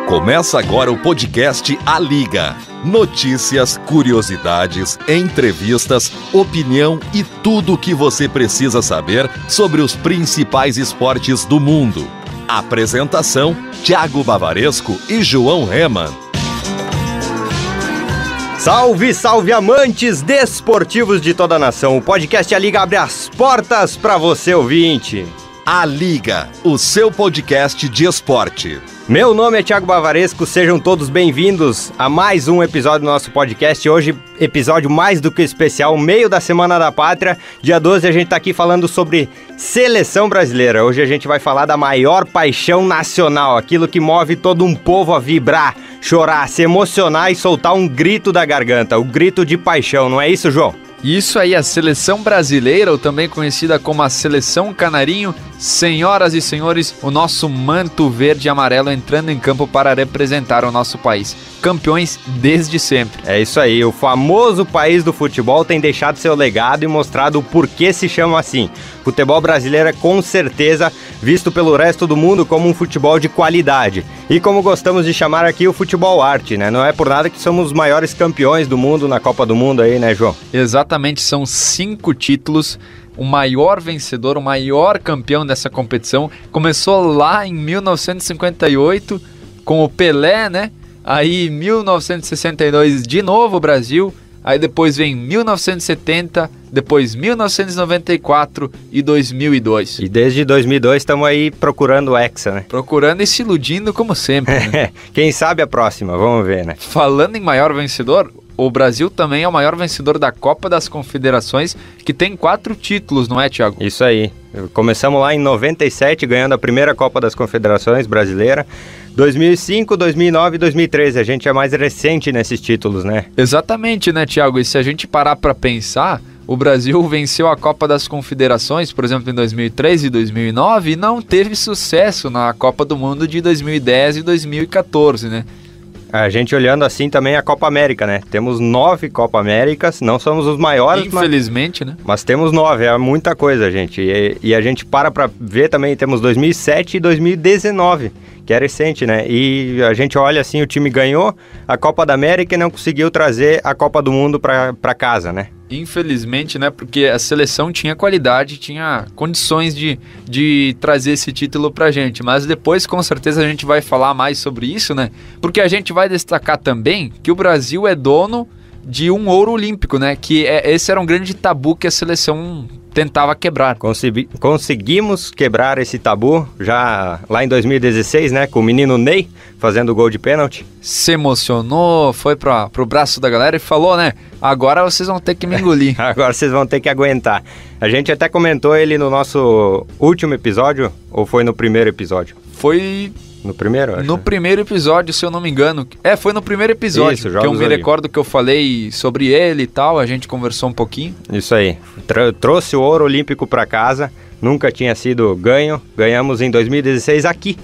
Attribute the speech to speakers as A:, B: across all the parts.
A: Começa agora o podcast A Liga. Notícias, curiosidades, entrevistas, opinião e tudo o que você precisa saber sobre os principais esportes do mundo. Apresentação: Thiago Bavaresco e João Reman.
B: Salve, salve amantes desportivos de toda a nação. O podcast A Liga abre as portas para você, ouvinte.
A: A Liga, o seu podcast de esporte.
B: Meu nome é Thiago Bavaresco, sejam todos bem-vindos a mais um episódio do nosso podcast. Hoje, episódio mais do que especial, meio da Semana da Pátria. Dia 12 a gente tá aqui falando sobre seleção brasileira. Hoje a gente vai falar da maior paixão nacional, aquilo que move todo um povo a vibrar, chorar, se emocionar e soltar um grito da garganta, o grito de paixão, não é isso, João?
C: Isso aí, a seleção brasileira, ou também conhecida como a seleção canarinho. Senhoras e senhores, o nosso manto verde e amarelo entrando em campo para representar o nosso país. Campeões desde sempre.
B: É isso aí, o famoso país do futebol tem deixado seu legado e mostrado o porquê se chama assim. Futebol brasileiro é com certeza visto pelo resto do mundo como um futebol de qualidade. E como gostamos de chamar aqui, o futebol arte, né? Não é por nada que somos os maiores campeões do mundo na Copa do Mundo aí, né, João?
C: Exatamente, são 5 títulos. O maior vencedor, o maior campeão dessa competição começou lá em 1958 com o Pelé, né? Aí 1962 de novo o Brasil, aí depois vem 1970, depois 1994 e 2002.
B: E desde 2002 estamos aí procurando o Hexa, né?
C: Procurando e se iludindo como sempre, né?
B: Quem sabe a próxima, vamos ver, né?
C: Falando em maior vencedor, o Brasil também é o maior vencedor da Copa das Confederações, que tem 4 títulos, não é, Thiago?
B: Isso aí. Começamos lá em 97, ganhando a primeira Copa das Confederações brasileira. 2005, 2009 e 2013. A gente é mais recente nesses títulos, né?
C: Exatamente, né, Thiago? E se a gente parar para pensar, o Brasil venceu a Copa das Confederações, por exemplo, em 2003 e 2009, e não teve sucesso na Copa do Mundo de 2010 e 2014, né?
B: A gente olhando assim também a Copa América, né? Temos 9 Copa Américas, não somos os maiores,
C: infelizmente, né?
B: Mas temos 9, é muita coisa, gente. E a gente para ver também, temos 2007 e 2019, que é recente, né? E a gente olha assim, o time ganhou a Copa da América e não conseguiu trazer a Copa do Mundo para casa, né?
C: Infelizmente, né? Porque a seleção tinha qualidade, tinha condições de trazer esse título pra gente. Mas depois, com certeza, a gente vai falar mais sobre isso, né? Porque a gente vai destacar também que o Brasil é dono de um ouro olímpico, né? Esse era um grande tabu que a seleção tentava quebrar.
B: Conseguimos quebrar esse tabu já lá em 2016, né? Com o menino Ney fazendo o gol de pênalti.
C: Se emocionou, foi pro braço da galera e falou, né? Agora vocês vão ter que me engolir.
B: Agora vocês vão ter que aguentar. A gente até comentou ele no nosso último episódio, ou foi no primeiro episódio?
C: Foi...
B: No primeiro, acho.
C: No primeiro episódio, se eu não me engano. Foi no primeiro episódio.
B: Isso,
C: que eu me recordo que eu falei sobre ele e tal, a gente conversou um pouquinho.
B: Isso aí. Trouxe o ouro olímpico para casa, nunca tinha sido ganho. Ganhamos em 2016 aqui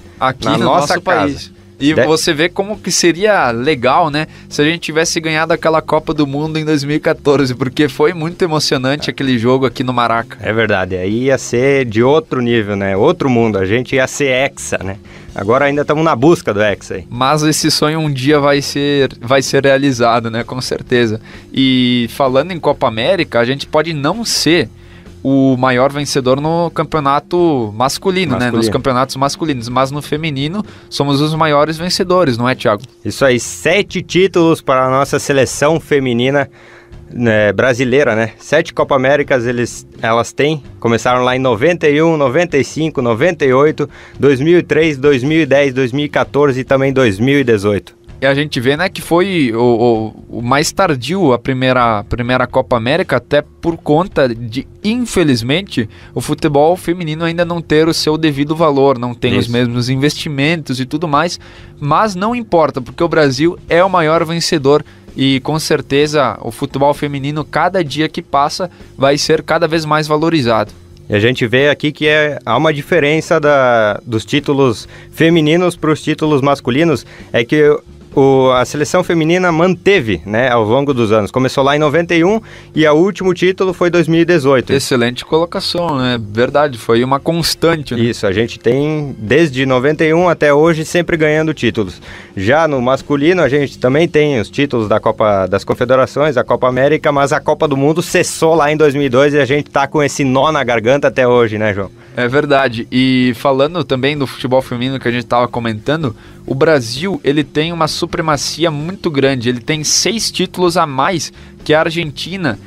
C: no nosso país. E você vê como que seria legal, né? Se a gente tivesse ganhado aquela Copa do Mundo em 2014, porque foi muito emocionante aquele jogo aqui no Maraca.
B: É verdade, aí ia ser de outro nível, né? Outro mundo, a gente ia ser hexa, né? Agora ainda estamos na busca do hexa aí.
C: Mas esse sonho um dia vai ser realizado, né? Com certeza. E falando em Copa América, a gente pode não ser o maior vencedor no campeonato masculino, né? Nos campeonatos masculinos, mas no feminino somos os maiores vencedores, não é, Thiago?
B: Isso aí, 7 títulos para a nossa seleção feminina, né, brasileira, né? 7 Copa Américas elas têm, começaram lá em 91, 95, 98, 2003, 2010, 2014 e também 2018.
C: E a gente vê, né, que foi o mais tardio a primeira Copa América, até por conta de, infelizmente, o futebol feminino ainda não ter o seu devido valor, não tem os mesmos investimentos e tudo mais, mas não importa, porque o Brasil é o maior vencedor e com certeza o futebol feminino, cada dia que passa, vai ser cada vez mais valorizado.
B: E a gente vê aqui que há uma diferença dos títulos femininos para os títulos masculinos, é que a seleção feminina manteve, né, ao longo dos anos. Começou lá em 91 e o último título foi 2018.
C: Excelente colocação, né? Verdade, foi uma constante, né?
B: Isso, a gente tem desde 91 até hoje sempre ganhando títulos. Já no masculino a gente também tem os títulos da Copa das Confederações, a Copa América, mas a Copa do Mundo cessou lá em 2002 e a gente tá com esse nó na garganta até hoje, né, João?
C: É verdade. E falando também do futebol feminino que a gente estava comentando, o Brasil, ele tem uma supremacia muito grande. Ele tem 6 títulos a mais que a Argentina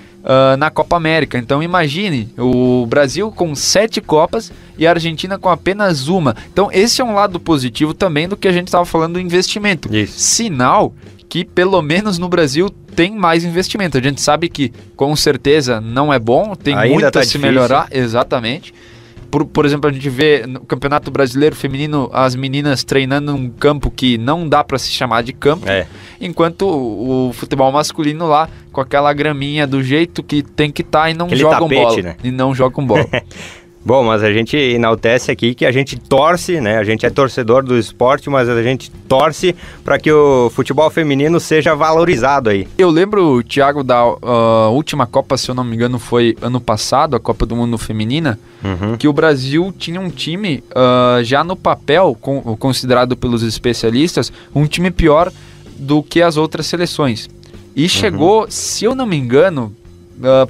C: na Copa América. Então imagine, o Brasil com 7 Copas e a Argentina com apenas uma. Então esse é um lado positivo também do que a gente estava falando do investimento.
B: Isso.
C: Sinal que pelo menos no Brasil tem mais investimento. A gente sabe que com certeza não é bom, tem
B: ainda
C: muito
B: tá
C: a se
B: difícil.
C: melhorar. Exatamente. Por exemplo, a gente vê no Campeonato Brasileiro Feminino as meninas treinando num campo que não dá para se chamar de campo, enquanto o futebol masculino lá com aquela graminha do jeito que tem que estar e não
B: aquele
C: jogam
B: tapete,
C: bola.
B: né?
C: E não jogam bola.
B: Bom, mas a gente enaltece aqui que a gente torce, né? A gente é torcedor do esporte, mas a gente torce para que o futebol feminino seja valorizado aí.
C: Eu lembro, Thiago, da última Copa, se eu não me engano, foi ano passado, a Copa do Mundo Feminina, que o Brasil tinha um time já no papel, considerado pelos especialistas, um time pior do que as outras seleções. E chegou, se eu não me engano,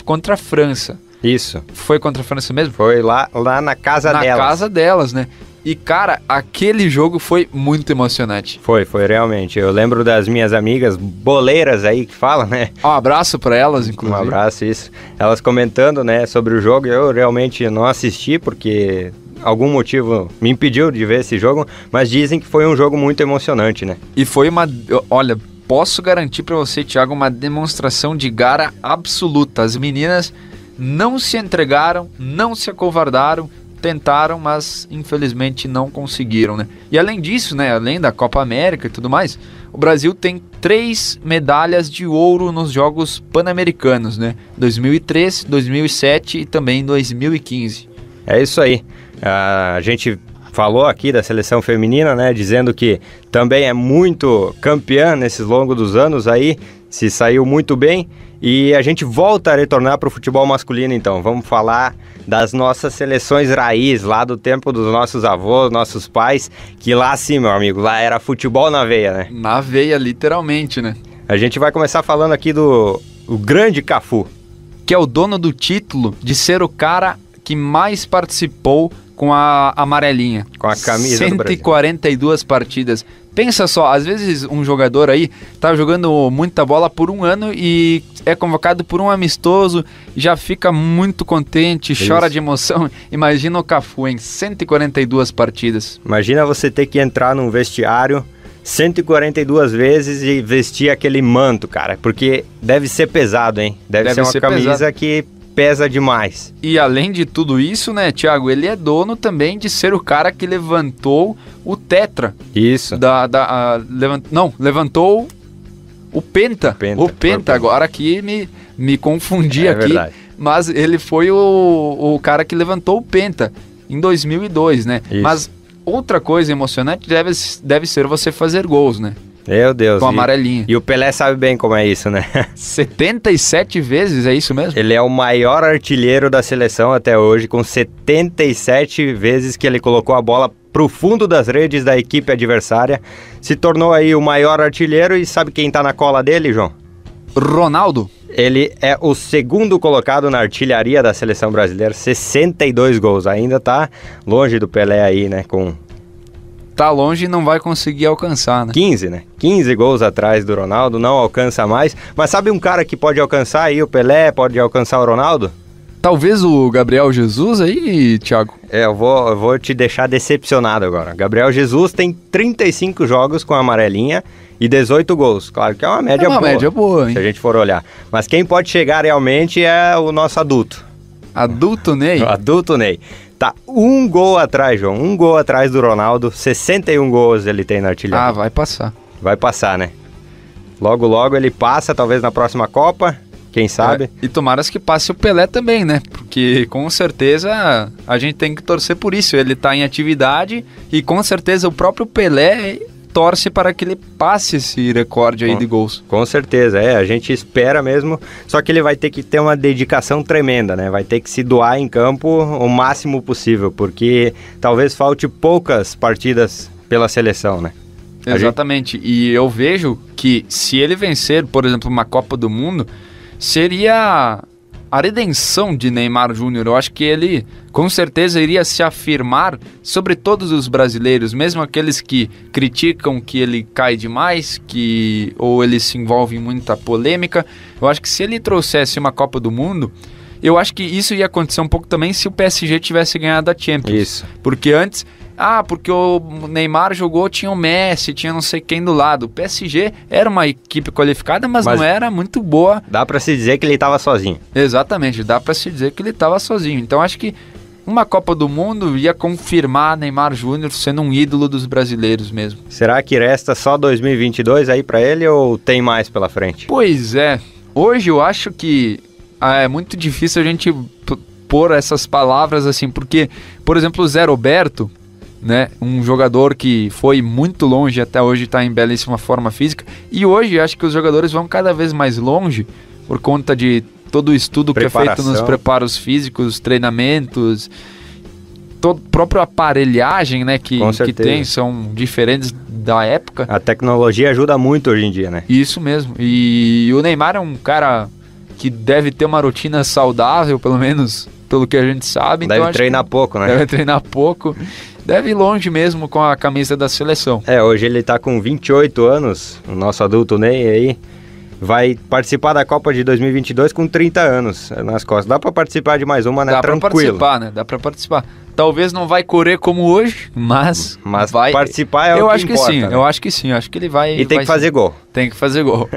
C: contra a França.
B: Isso.
C: Foi contra a França mesmo?
B: Foi lá na casa delas.
C: Na casa delas, né? E, cara, aquele jogo foi muito emocionante.
B: Foi realmente. Eu lembro das minhas amigas boleiras aí que falam, né?
C: Um abraço pra elas, inclusive.
B: Um abraço, isso. Elas comentando, né, sobre o jogo. Eu realmente não assisti porque algum motivo me impediu de ver esse jogo, mas dizem que foi um jogo muito emocionante, né?
C: E foi uma... Olha, posso garantir pra você, Thiago, uma demonstração de garra absoluta. As meninas não se entregaram, não se acovardaram, tentaram, mas infelizmente não conseguiram, né? E além disso, né, além da Copa América e tudo mais, o Brasil tem 3 medalhas de ouro nos Jogos Pan-Americanos, né? 2003, 2007 e também 2015.
B: É isso aí. A gente falou aqui da seleção feminina, né, dizendo que também é muito campeã nesses longos dos anos aí, se saiu muito bem. E a gente volta a retornar para o futebol masculino, então. Vamos falar das nossas seleções raiz, lá do tempo dos nossos avós, nossos pais, que lá sim, meu amigo, lá era futebol na veia, né?
C: Na veia, literalmente, né?
B: A gente vai começar falando aqui do grande Cafu.
C: Que é o dono do título de ser o cara que mais participou com a amarelinha.
B: Com a camisa do Brasil.
C: 142 partidas. Pensa só, às vezes um jogador aí tá jogando muita bola por um ano e é convocado por um amistoso, já fica muito contente, chora de emoção. Imagina o Cafu em 142 partidas.
B: Imagina você ter que entrar num vestiário 142 vezes e vestir aquele manto, cara, porque deve ser pesado, hein? Deve ser uma camisa pesado. Que pesa demais.
C: E além de tudo isso, né, Thiago, ele é dono também de ser o cara que levantou o tetra.
B: Isso.
C: Levantou o penta. O penta, agora aqui me confundi aqui.
B: Verdade.
C: Mas ele foi o cara que levantou o penta em 2002, né?
B: Isso.
C: Mas outra coisa emocionante deve ser você fazer gols, né?
B: Meu Deus.
C: Com amarelinha.
B: E o Pelé sabe bem como é isso, né?
C: 77 vezes, é isso mesmo?
B: Ele é o maior artilheiro da seleção até hoje, com 77 vezes que ele colocou a bola pro fundo das redes da equipe adversária. Se tornou aí o maior artilheiro e sabe quem tá na cola dele, João?
C: Ronaldo.
B: Ele é o segundo colocado na artilharia da seleção brasileira, 62 gols. Ainda tá longe do Pelé aí, né?
C: Tá longe e não vai conseguir alcançar, né?
B: 15, né? 15 gols atrás do Ronaldo, não alcança mais. Mas sabe um cara que pode alcançar aí o Pelé, pode alcançar o Ronaldo?
C: Talvez o Gabriel Jesus aí, Thiago?
B: Eu vou te deixar decepcionado agora. Gabriel Jesus tem 35 jogos com a amarelinha e 18 gols. Claro que é uma média boa.
C: Média boa, hein?
B: Se a gente for olhar. Mas quem pode chegar realmente é o nosso adulto.
C: Adulto Ney?
B: O adulto Ney. Tá um gol atrás, João. Um gol atrás do Ronaldo. 61 gols ele tem na artilharia.
C: Ah, vai passar.
B: Vai passar, né? Logo, logo ele passa, talvez na próxima Copa. Quem sabe?
C: E tomaras que passe o Pelé também, né? Porque com certeza a gente tem que torcer por isso. Ele tá em atividade e com certeza o próprio Pelé torce para que ele passe esse recorde aí de gols.
B: Com certeza, a gente espera mesmo, só que ele vai ter que ter uma dedicação tremenda, né? Vai ter que se doar em campo o máximo possível, porque talvez falte poucas partidas pela seleção, né?
C: Exatamente, e eu vejo que se ele vencer, por exemplo, uma Copa do Mundo, seria a redenção de Neymar Júnior. Eu acho que ele, com certeza, iria se afirmar sobre todos os brasileiros, mesmo aqueles que criticam que ele cai demais, ou ele se envolve em muita polêmica. Eu acho que se ele trouxesse uma Copa do Mundo, eu acho que isso ia acontecer um pouco também se o PSG tivesse ganhado a Champions.
B: Isso.
C: Porque antes... porque o Neymar jogou, tinha o Messi, tinha não sei quem do lado. O PSG era uma equipe qualificada, mas não era muito boa.
B: Dá pra se dizer que ele estava sozinho.
C: Exatamente, dá pra se dizer que ele estava sozinho. Então acho que uma Copa do Mundo ia confirmar Neymar Júnior sendo um ídolo dos brasileiros mesmo.
B: Será que resta só 2022 aí pra ele ou tem mais pela frente?
C: Pois é, hoje eu acho que é muito difícil a gente pôr essas palavras assim, porque, por exemplo, o Zé Roberto, né, um jogador que foi muito longe, até hoje está em belíssima forma física, e hoje acho que os jogadores vão cada vez mais longe por conta de todo o estudo que é feito nos preparos físicos, treinamentos, toda a própria aparelhagem, né, que tem, são diferentes da época.
B: A tecnologia ajuda muito hoje em dia, né?
C: Isso mesmo, e o Neymar é um cara que deve ter uma rotina saudável, pelo menos pelo que a gente sabe.
B: Deve treinar pouco, né?
C: Deve treinar pouco. Deve ir longe mesmo com a camisa da seleção.
B: Hoje ele tá com 28 anos, o nosso adulto Ney aí, vai participar da Copa de 2022 com 30 anos nas costas. Dá pra participar de mais uma, né?
C: Dá
B: Tranquilo.
C: Pra participar, né? Dá pra participar. Talvez não vai correr como hoje, mas vai
B: participar é
C: eu
B: o
C: acho
B: que importa.
C: Sim,
B: né?
C: Eu acho que sim, acho que ele vai...
B: E tem que fazer gol.
C: Tem que fazer gol.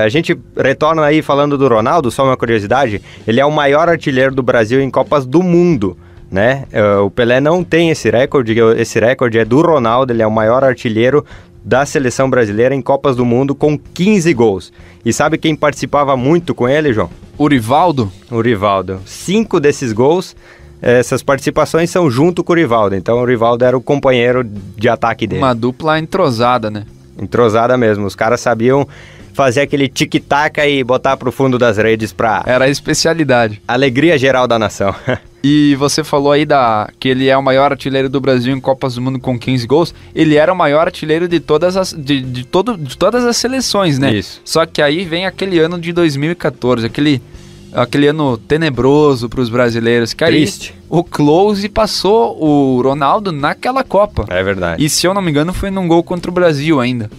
B: A gente retorna aí falando do Ronaldo, só uma curiosidade, ele é o maior artilheiro do Brasil em Copas do Mundo, né? O Pelé não tem esse recorde é do Ronaldo, ele é o maior artilheiro da seleção brasileira em Copas do Mundo com 15 gols. E sabe quem participava muito com ele, João?
C: O Rivaldo?
B: O Rivaldo. 5 desses gols, essas participações são junto com o Rivaldo, então o Rivaldo era o companheiro de ataque dele.
C: Uma dupla entrosada, né?
B: Entrosada mesmo, os caras sabiam fazer aquele tic-tac e botar pro fundo das redes pra...
C: Era a especialidade.
B: Alegria geral da nação.
C: E você falou aí que ele é o maior artilheiro do Brasil em Copas do Mundo com 15 gols. Ele era o maior artilheiro de todas as, de todas as seleções, né?
B: Isso.
C: Só que aí vem aquele ano de 2014, aquele ano tenebroso para os brasileiros. Que
B: triste.
C: Aí o Close passou o Ronaldo naquela Copa.
B: É verdade.
C: E se eu não me engano foi num gol contra o Brasil ainda.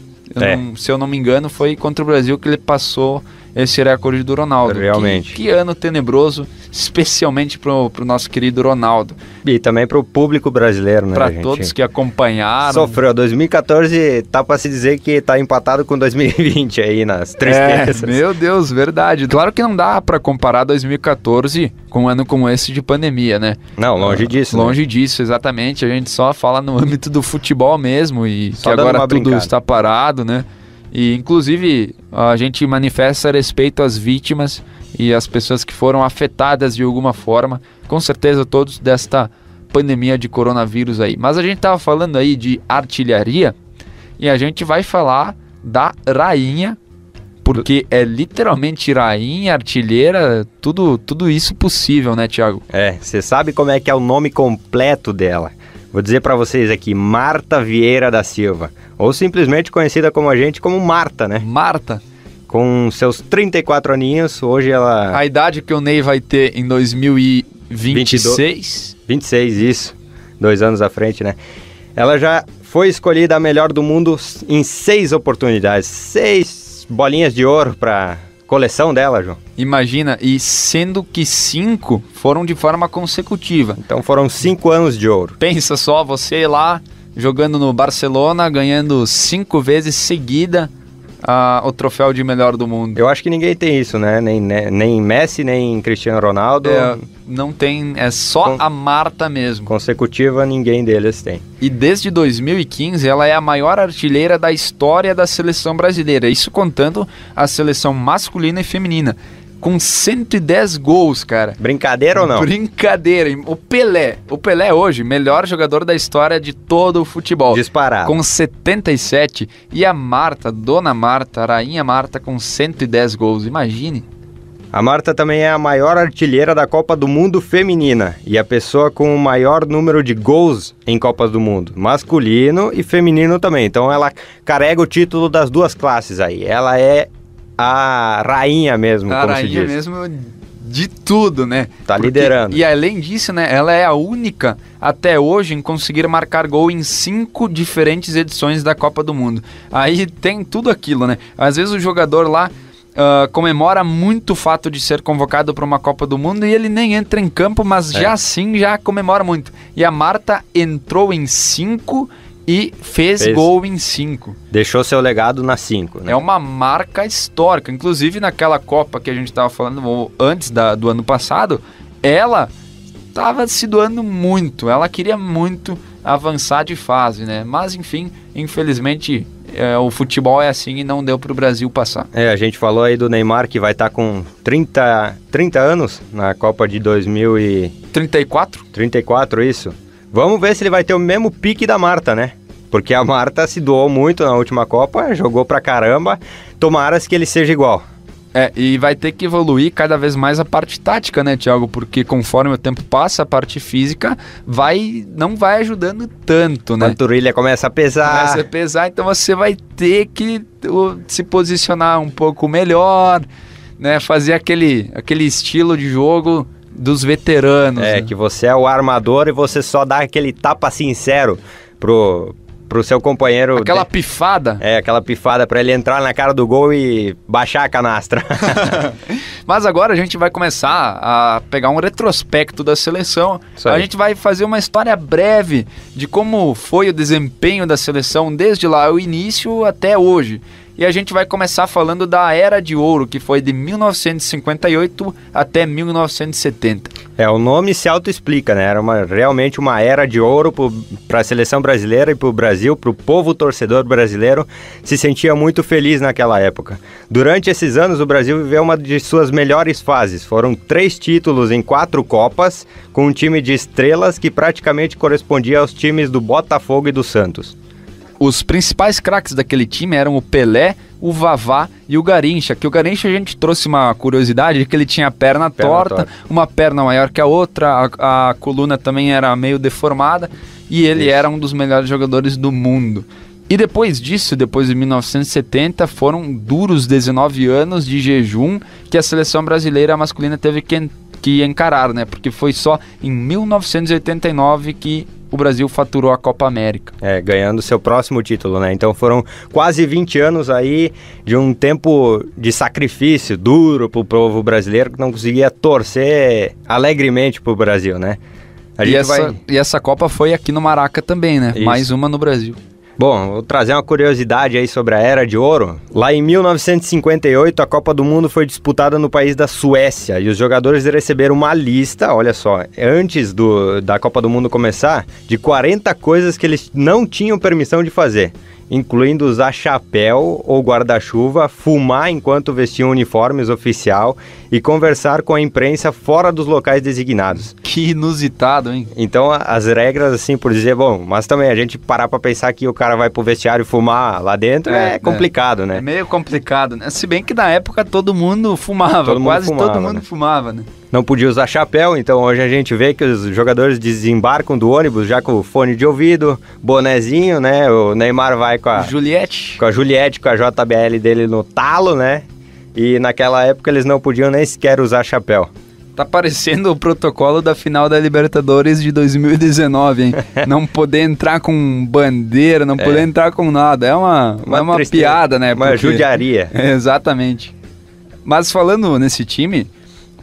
C: Se eu não me engano foi contra o Brasil que ele passou esse recorde do Ronaldo.
B: Realmente.
C: Que ano tenebroso, especialmente pro nosso querido Ronaldo.
B: E também pro público brasileiro, né,
C: Pra
B: gente?
C: todos que acompanharam.
B: Sofreu. 2014 tá pra se dizer que tá empatado com 2020 aí nas tristezas.
C: Meu Deus, verdade. Claro que não dá pra comparar 2014 com um ano como esse de pandemia, né?
B: Não, longe disso.
C: Longe disso, exatamente. A gente só fala no âmbito do futebol mesmo e
B: só
C: que agora tudo
B: brincada.
C: está parado, né? E, inclusive, a gente manifesta respeito às vítimas e às pessoas que foram afetadas de alguma forma, com certeza todos desta pandemia de coronavírus aí. Mas a gente estava falando aí de artilharia e a gente vai falar da rainha, porque é literalmente rainha, artilheira, tudo isso possível, né, Thiago?
B: Você sabe como é que é o nome completo dela. Vou dizer pra vocês aqui, Marta Vieira da Silva, ou simplesmente conhecida como a gente como Marta, né?
C: Marta.
B: Com seus 34 aninhos, hoje ela...
C: A idade que o Ney vai ter em 2026.
B: 26, isso. 2 anos à frente, né? Ela já foi escolhida a melhor do mundo em 6 oportunidades. 6 bolinhas de ouro pra coleção dela, João.
C: Imagina, e sendo que 5 foram de forma consecutiva.
B: Então foram 5 anos de ouro.
C: Pensa só, você lá jogando no Barcelona, ganhando 5 vezes seguida o troféu de melhor do mundo.
B: Eu acho que ninguém tem isso, né? Nem Messi, nem Cristiano Ronaldo.
C: Não tem, é só a Marta mesmo.
B: Consecutiva, ninguém deles tem.
C: E desde 2015, ela é a maior artilheira da história da seleção brasileira. Isso contando a seleção masculina e feminina. com 110 gols, cara.
B: Brincadeira ou não?
C: Brincadeira. O Pelé hoje, melhor jogador da história de todo o futebol.
B: Disparado.
C: Com 77. E a Marta, Dona Marta, a Rainha Marta, com 110 gols. Imagine.
B: A Marta também é a maior artilheira da Copa do Mundo feminina e a pessoa com o maior número de gols em Copas do Mundo, masculino e feminino também. Então ela carrega o título das duas classes aí. Ela é a rainha mesmo, como se diz. A rainha
C: mesmo de tudo, né?
B: Tá liderando.
C: E além disso, né, ela é a única até hoje em conseguir marcar gol em 5 diferentes edições da Copa do Mundo. Aí tem tudo aquilo, né? Às vezes o jogador lá comemora muito o fato de ser convocado para uma Copa do Mundo e ele nem entra em campo, mas já comemora muito. E a Marta entrou em 5 e fez gol em 5.
B: Deixou seu legado nas 5, né?
C: É uma marca histórica. Inclusive naquela Copa que a gente estava falando antes do ano passado, ela estava se doando muito. Ela queria muito avançar de fase, né? Mas enfim, infelizmente... o futebol é assim e não deu para o Brasil passar.
B: A gente falou aí do Neymar que vai estar com 30 anos na Copa de
C: 2034?
B: 34, isso. Vamos ver se ele vai ter o mesmo pique da Marta, né? Porque a Marta se doou muito na última Copa, jogou pra caramba. Tomara que ele seja igual.
C: E vai ter que evoluir cada vez mais a parte tática, né, Thiago? Porque conforme o tempo passa, a parte física não vai ajudando tanto, né?
B: A panturrilha começa a pesar.
C: Então você vai ter que se posicionar um pouco melhor, né? Fazer aquele estilo de jogo dos veteranos.
B: Né? Que você é o armador e você só dá aquele tapa sincero pro seu companheiro...
C: Aquela pifada.
B: Aquela pifada para ele entrar na cara do gol e baixar a canastra.
C: Mas agora a gente vai começar a pegar um retrospecto da seleção. A gente vai fazer uma história breve de como foi o desempenho da seleção desde lá, o início até hoje. E a gente vai começar falando da Era de Ouro, que foi de 1958 até 1970.
B: O nome se autoexplica, né? Era realmente uma Era de Ouro para a seleção brasileira e para o Brasil, para o povo torcedor brasileiro, se sentia muito feliz naquela época. Durante esses anos, o Brasil viveu uma de suas melhores fases. Foram 3 títulos em 4 Copas, com um time de estrelas que praticamente correspondia aos times do Botafogo e do Santos.
C: Os principais craques daquele time eram o Pelé, o Vavá e o Garrincha, que o Garrincha a gente trouxe uma curiosidade de que ele tinha a perna torta, uma perna maior que a outra, a coluna também era meio deformada e ele era um dos melhores jogadores do mundo. E depois disso, depois de 1970, foram duros 19 anos de jejum que a seleção brasileira masculina teve que encarar, né? Porque foi só em 1989 que o Brasil faturou a Copa América.
B: Ganhando seu próximo título, né? Então foram quase 20 anos aí de um tempo de sacrifício duro pro povo brasileiro que não conseguia torcer alegremente pro Brasil, né?
C: E essa Copa foi aqui no Maraca também, né? Isso. Mais uma no Brasil.
B: Bom, vou trazer uma curiosidade aí sobre a Era de Ouro. Lá em 1958, a Copa do Mundo foi disputada no país da Suécia e os jogadores receberam uma lista, olha só, antes da Copa do Mundo começar, de 40 coisas que eles não tinham permissão de fazer, incluindo usar chapéu ou guarda-chuva, fumar enquanto vestiam uniformes oficial e conversar com a imprensa fora dos locais designados.
C: Que inusitado, hein?
B: Então, as regras, assim, por dizer, bom, mas também a gente parar pra pensar que o cara vai pro vestiário fumar lá dentro é complicado, né?
C: É meio complicado, né? Se bem que na época todo mundo fumava, todo mundo fumava, né?
B: Não podia usar chapéu, então hoje a gente vê que os jogadores desembarcam do ônibus já com fone de ouvido, bonezinho, né? O Neymar vai com a Juliette, com a JBL dele no talo, né? E naquela época eles não podiam nem sequer usar chapéu.
C: Tá parecendo o protocolo da final da Libertadores de 2019, hein? Não poder entrar com bandeira, não poder entrar com nada. É uma piada, né?
B: Uma judiaria.
C: Exatamente. Mas falando nesse time,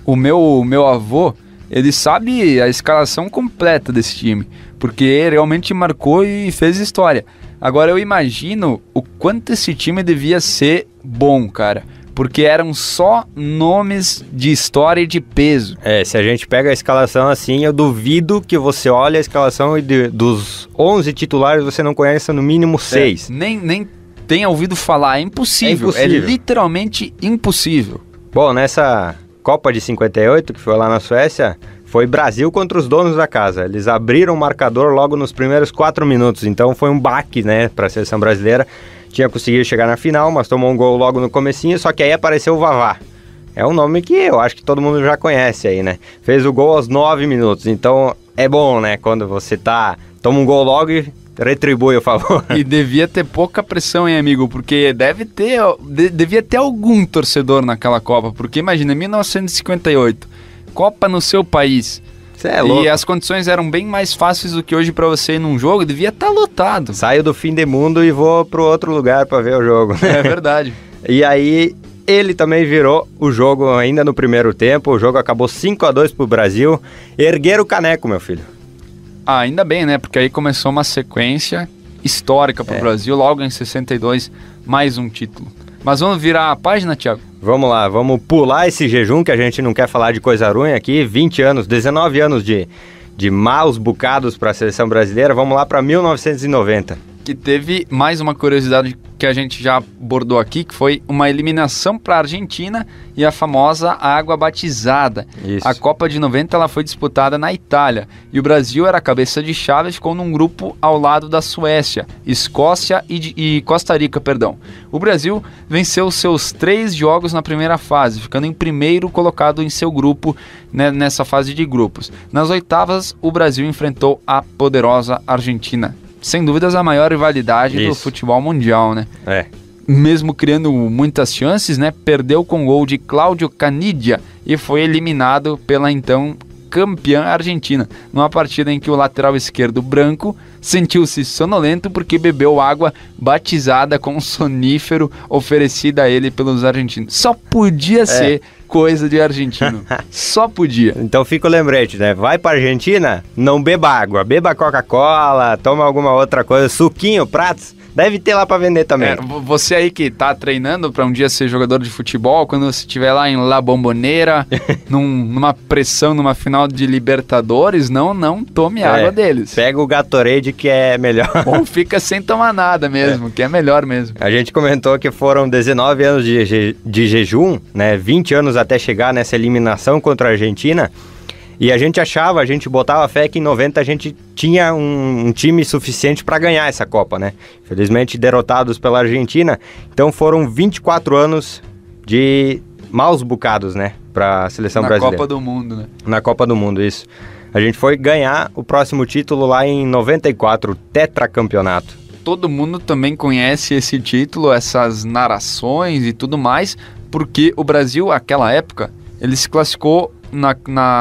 C: o meu avô, ele sabe a escalação completa desse time, porque realmente marcou e fez história. Agora eu imagino o quanto esse time devia ser bom, cara. Porque eram só nomes de história e de peso.
B: Se a gente pega a escalação assim, eu duvido que você olhe a escalação e dos 11 titulares você não conhece no mínimo 6.
C: Nem tenha ouvido falar, é impossível. É literalmente impossível.
B: Bom, nessa Copa de 58, que foi lá na Suécia, foi Brasil contra os donos da casa. Eles abriram o marcador logo nos primeiros 4 minutos, então foi um baque, né, para a seleção brasileira. Tinha conseguido chegar na final, mas tomou um gol logo no comecinho, só que aí apareceu o Vavá. É um nome que eu acho que todo mundo já conhece aí, né? Fez o gol aos 9 minutos, então é bom, né, quando você toma um gol logo e retribui o favor.
C: E devia ter pouca pressão, hein, amigo? Porque devia ter algum torcedor naquela Copa. Porque imagina, 1958, Copa no seu país.
B: Cê é louco.
C: E as condições eram bem mais fáceis do que hoje pra você ir num jogo. Devia estar lotado.
B: Saio do fim do mundo e vou pro outro lugar pra ver o jogo.
C: É verdade.
B: E aí, ele também virou o jogo ainda no primeiro tempo. O jogo acabou 5-2 pro Brasil. Ergueram o caneco, meu filho.
C: Ah, ainda bem, né? Porque aí começou uma sequência histórica pro Brasil. Logo em 62, mais um título. Mas vamos virar a página, Thiago?
B: Vamos lá, vamos pular esse jejum, que a gente não quer falar de coisa ruim aqui. 19 anos de maus bocados para a seleção brasileira. Vamos lá para 1990.
C: Que teve mais uma curiosidade que a gente já abordou aqui, que foi uma eliminação para a Argentina e a famosa água batizada.
B: Isso.
C: A Copa de 90 ela foi disputada na Itália e o Brasil era cabeça de chave, ficou num grupo ao lado da Suécia, Escócia e Costa Rica, perdão. O Brasil venceu seus 3 jogos na primeira fase, ficando em primeiro colocado em seu grupo, né, nessa fase de grupos. Nas oitavas, o Brasil enfrentou a poderosa Argentina. Sem dúvidas a maior rivalidade do futebol mundial, né?
B: É.
C: Mesmo criando muitas chances, né? Perdeu com o gol de Cláudio Canidia e foi eliminado pela então campeã argentina, numa partida em que o lateral esquerdo branco sentiu-se sonolento porque bebeu água batizada com um sonífero oferecida a ele pelos argentinos. Só podia ser coisa de argentino. Só podia.
B: Então fica o lembrete, né? Vai pra Argentina, não beba água. Beba Coca-Cola, toma alguma outra coisa, suquinho, pratos. Deve ter lá pra vender também.
C: Você aí que tá treinando pra um dia ser jogador de futebol, quando você estiver lá em La Bombonera, numa pressão, numa final de Libertadores, não tome água deles.
B: Pega o Gatorade, que é melhor.
C: Ou fica sem tomar nada mesmo, que é melhor mesmo.
B: A gente comentou que foram 19 anos de jejum, né? 20 anos até chegar nessa eliminação contra a Argentina. E a gente botava fé que em 90 a gente tinha um time suficiente para ganhar essa Copa, né? Infelizmente derrotados pela Argentina. Então foram 24 anos de maus bocados, né? Para a seleção brasileira.
C: Na Copa do Mundo, né?
B: Na Copa do Mundo, isso. A gente foi ganhar o próximo título lá em 94, o tetracampeonato.
C: Todo mundo também conhece esse título, essas narrações e tudo mais, porque o Brasil, naquela época, ele se classificou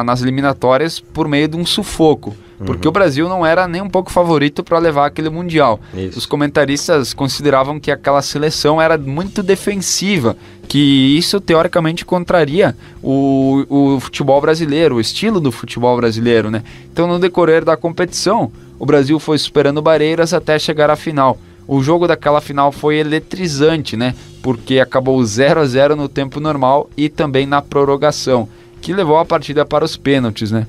C: nas eliminatórias por meio de um sufoco, porque o Brasil não era nem um pouco favorito para levar aquele Mundial.
B: Isso.
C: Os comentaristas consideravam que aquela seleção era muito defensiva, que isso teoricamente contraria o futebol brasileiro, o estilo do futebol brasileiro, né? Então, no decorrer da competição, o Brasil foi superando barreiras até chegar à final. O jogo daquela final foi eletrizante, né? Porque acabou 0-0 no tempo normal e também na prorrogação, que levou a partida para os pênaltis, né?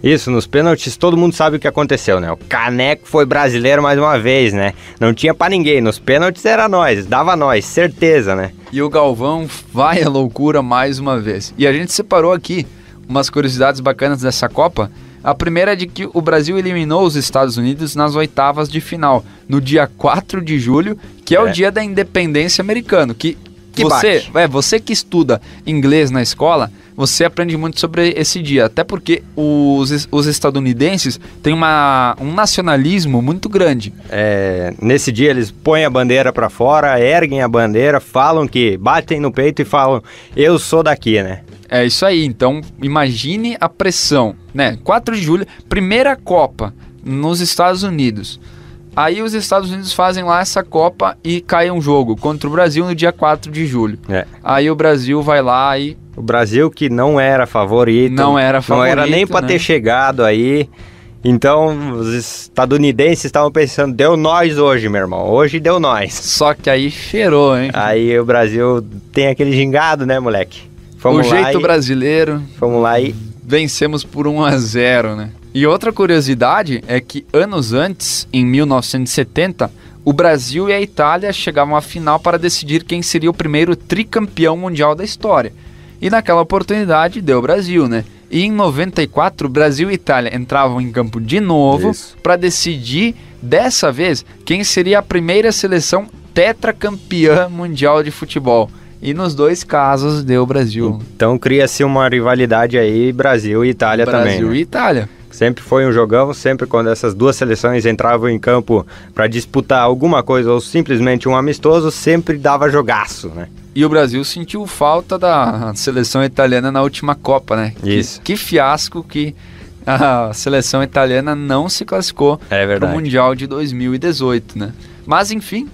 B: Isso, nos pênaltis todo mundo sabe o que aconteceu, né? O caneco foi brasileiro mais uma vez, né? Não tinha pra ninguém, nos pênaltis era nós, dava nós, certeza, né?
C: E o Galvão vai à loucura mais uma vez. E a gente separou aqui umas curiosidades bacanas dessa Copa. A primeira é de que o Brasil eliminou os Estados Unidos nas oitavas de final, no dia 4 de julho, que é o dia da independência americana, você que estuda inglês na escola, você aprende muito sobre esse dia, até porque os estadunidenses têm um nacionalismo muito grande.
B: Nesse dia eles põem a bandeira pra fora, erguem a bandeira, falam que batem no peito e falam, eu sou daqui, né?
C: É isso aí, então imagine a pressão, né? 4 de julho, primeira Copa nos Estados Unidos. Aí os Estados Unidos fazem lá essa Copa e cai um jogo contra o Brasil no dia 4 de julho. Aí o Brasil vai lá e...
B: O Brasil que não era favorito. Não era nem para ter chegado aí. Então os estadunidenses estavam pensando, deu nós hoje, meu irmão. Hoje deu nós.
C: Só que aí cheirou, hein?
B: Aí o Brasil tem aquele gingado, né, moleque?
C: O jeito brasileiro.
B: Vamos lá e...
C: Vencemos por 1-0, né? E outra curiosidade é que anos antes, em 1970, o Brasil e a Itália chegavam à final para decidir quem seria o primeiro tricampeão mundial da história. E naquela oportunidade deu Brasil, né? E em 94, Brasil e Itália entravam em campo de novo para decidir, dessa vez, quem seria a primeira seleção tetracampeã mundial de futebol. E nos dois casos deu Brasil.
B: Então cria-se uma rivalidade aí, Brasil e Itália também.
C: Brasil e Itália.
B: Sempre foi um jogão, sempre quando essas duas seleções entravam em campo para disputar alguma coisa ou simplesmente um amistoso, sempre dava jogaço, né?
C: E o Brasil sentiu falta da seleção italiana na última Copa, né?
B: Isso.
C: Que fiasco que a seleção italiana não se classificou para o Mundial de 2018, né? Mas enfim,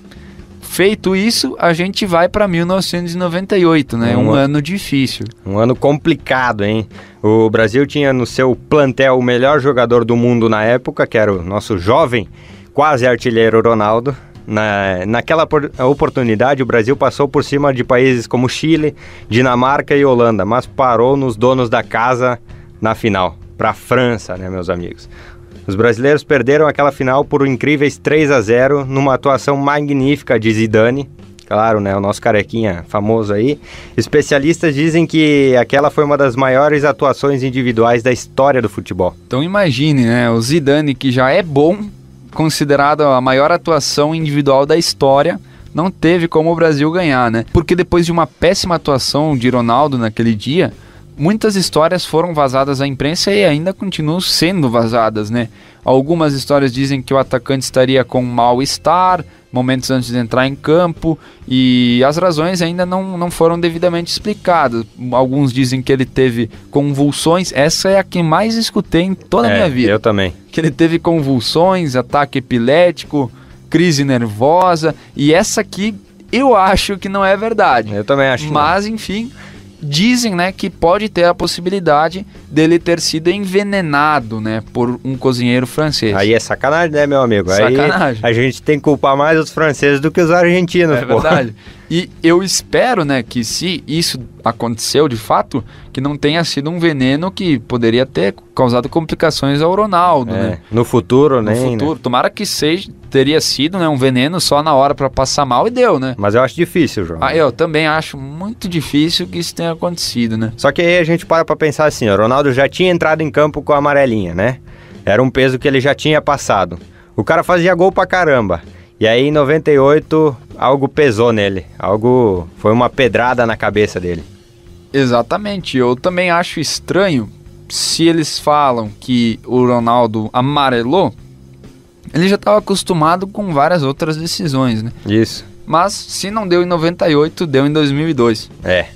C: feito isso, a gente vai para 1998, né? Um ano difícil. Um
B: ano complicado, hein? O Brasil tinha no seu plantel o melhor jogador do mundo na época, que era o nosso jovem, quase artilheiro Ronaldo. Naquela oportunidade, o Brasil passou por cima de países como Chile, Dinamarca e Holanda, mas parou nos donos da casa na final, para a França, né, meus amigos? Os brasileiros perderam aquela final por incríveis 3-0, numa atuação magnífica de Zidane, claro, né, o nosso carequinha famoso aí. Especialistas dizem que aquela foi uma das maiores atuações individuais da história do futebol.
C: Então imagine, né, o Zidane, que já é bom, considerado a maior atuação individual da história, não teve como o Brasil ganhar, né? Porque depois de uma péssima atuação de Ronaldo naquele dia, muitas histórias foram vazadas à imprensa e ainda continuam sendo vazadas, né? Algumas histórias dizem que o atacante estaria com mal-estar momentos antes de entrar em campo, e as razões ainda não foram devidamente explicadas. Alguns dizem que ele teve convulsões, essa é a que mais escutei em toda a minha vida.
B: Eu também.
C: Que ele teve convulsões, ataque epilético, crise nervosa, e essa aqui eu acho que não é verdade.
B: Eu também acho.
C: Mas, enfim, dizem, né, que pode ter a possibilidade dele ter sido envenenado, né, por um cozinheiro francês.
B: Aí é sacanagem, né, meu amigo?
C: Sacanagem.
B: Aí a gente tem que culpar mais os franceses do que os argentinos,
C: É verdade. E eu espero, né, que se isso aconteceu de fato, que não tenha sido um veneno que poderia ter causado complicações ao Ronaldo, né?
B: No futuro,
C: né? No futuro. Tomara que teria sido, né, um veneno só na hora para passar mal e deu, né?
B: Mas eu acho difícil, João.
C: Eu também acho muito difícil que isso tenha acontecido, né?
B: Só que aí a gente para pensar assim, o Ronaldo já tinha entrado em campo com a amarelinha, né? Era um peso que ele já tinha passado. O cara fazia gol pra caramba. E aí em 98 algo pesou nele, foi uma pedrada na cabeça dele.
C: Exatamente, eu também acho estranho se eles falam que o Ronaldo amarelou, ele já estava acostumado com várias outras decisões, né?
B: Isso.
C: Mas se não deu em 98, deu em 2002.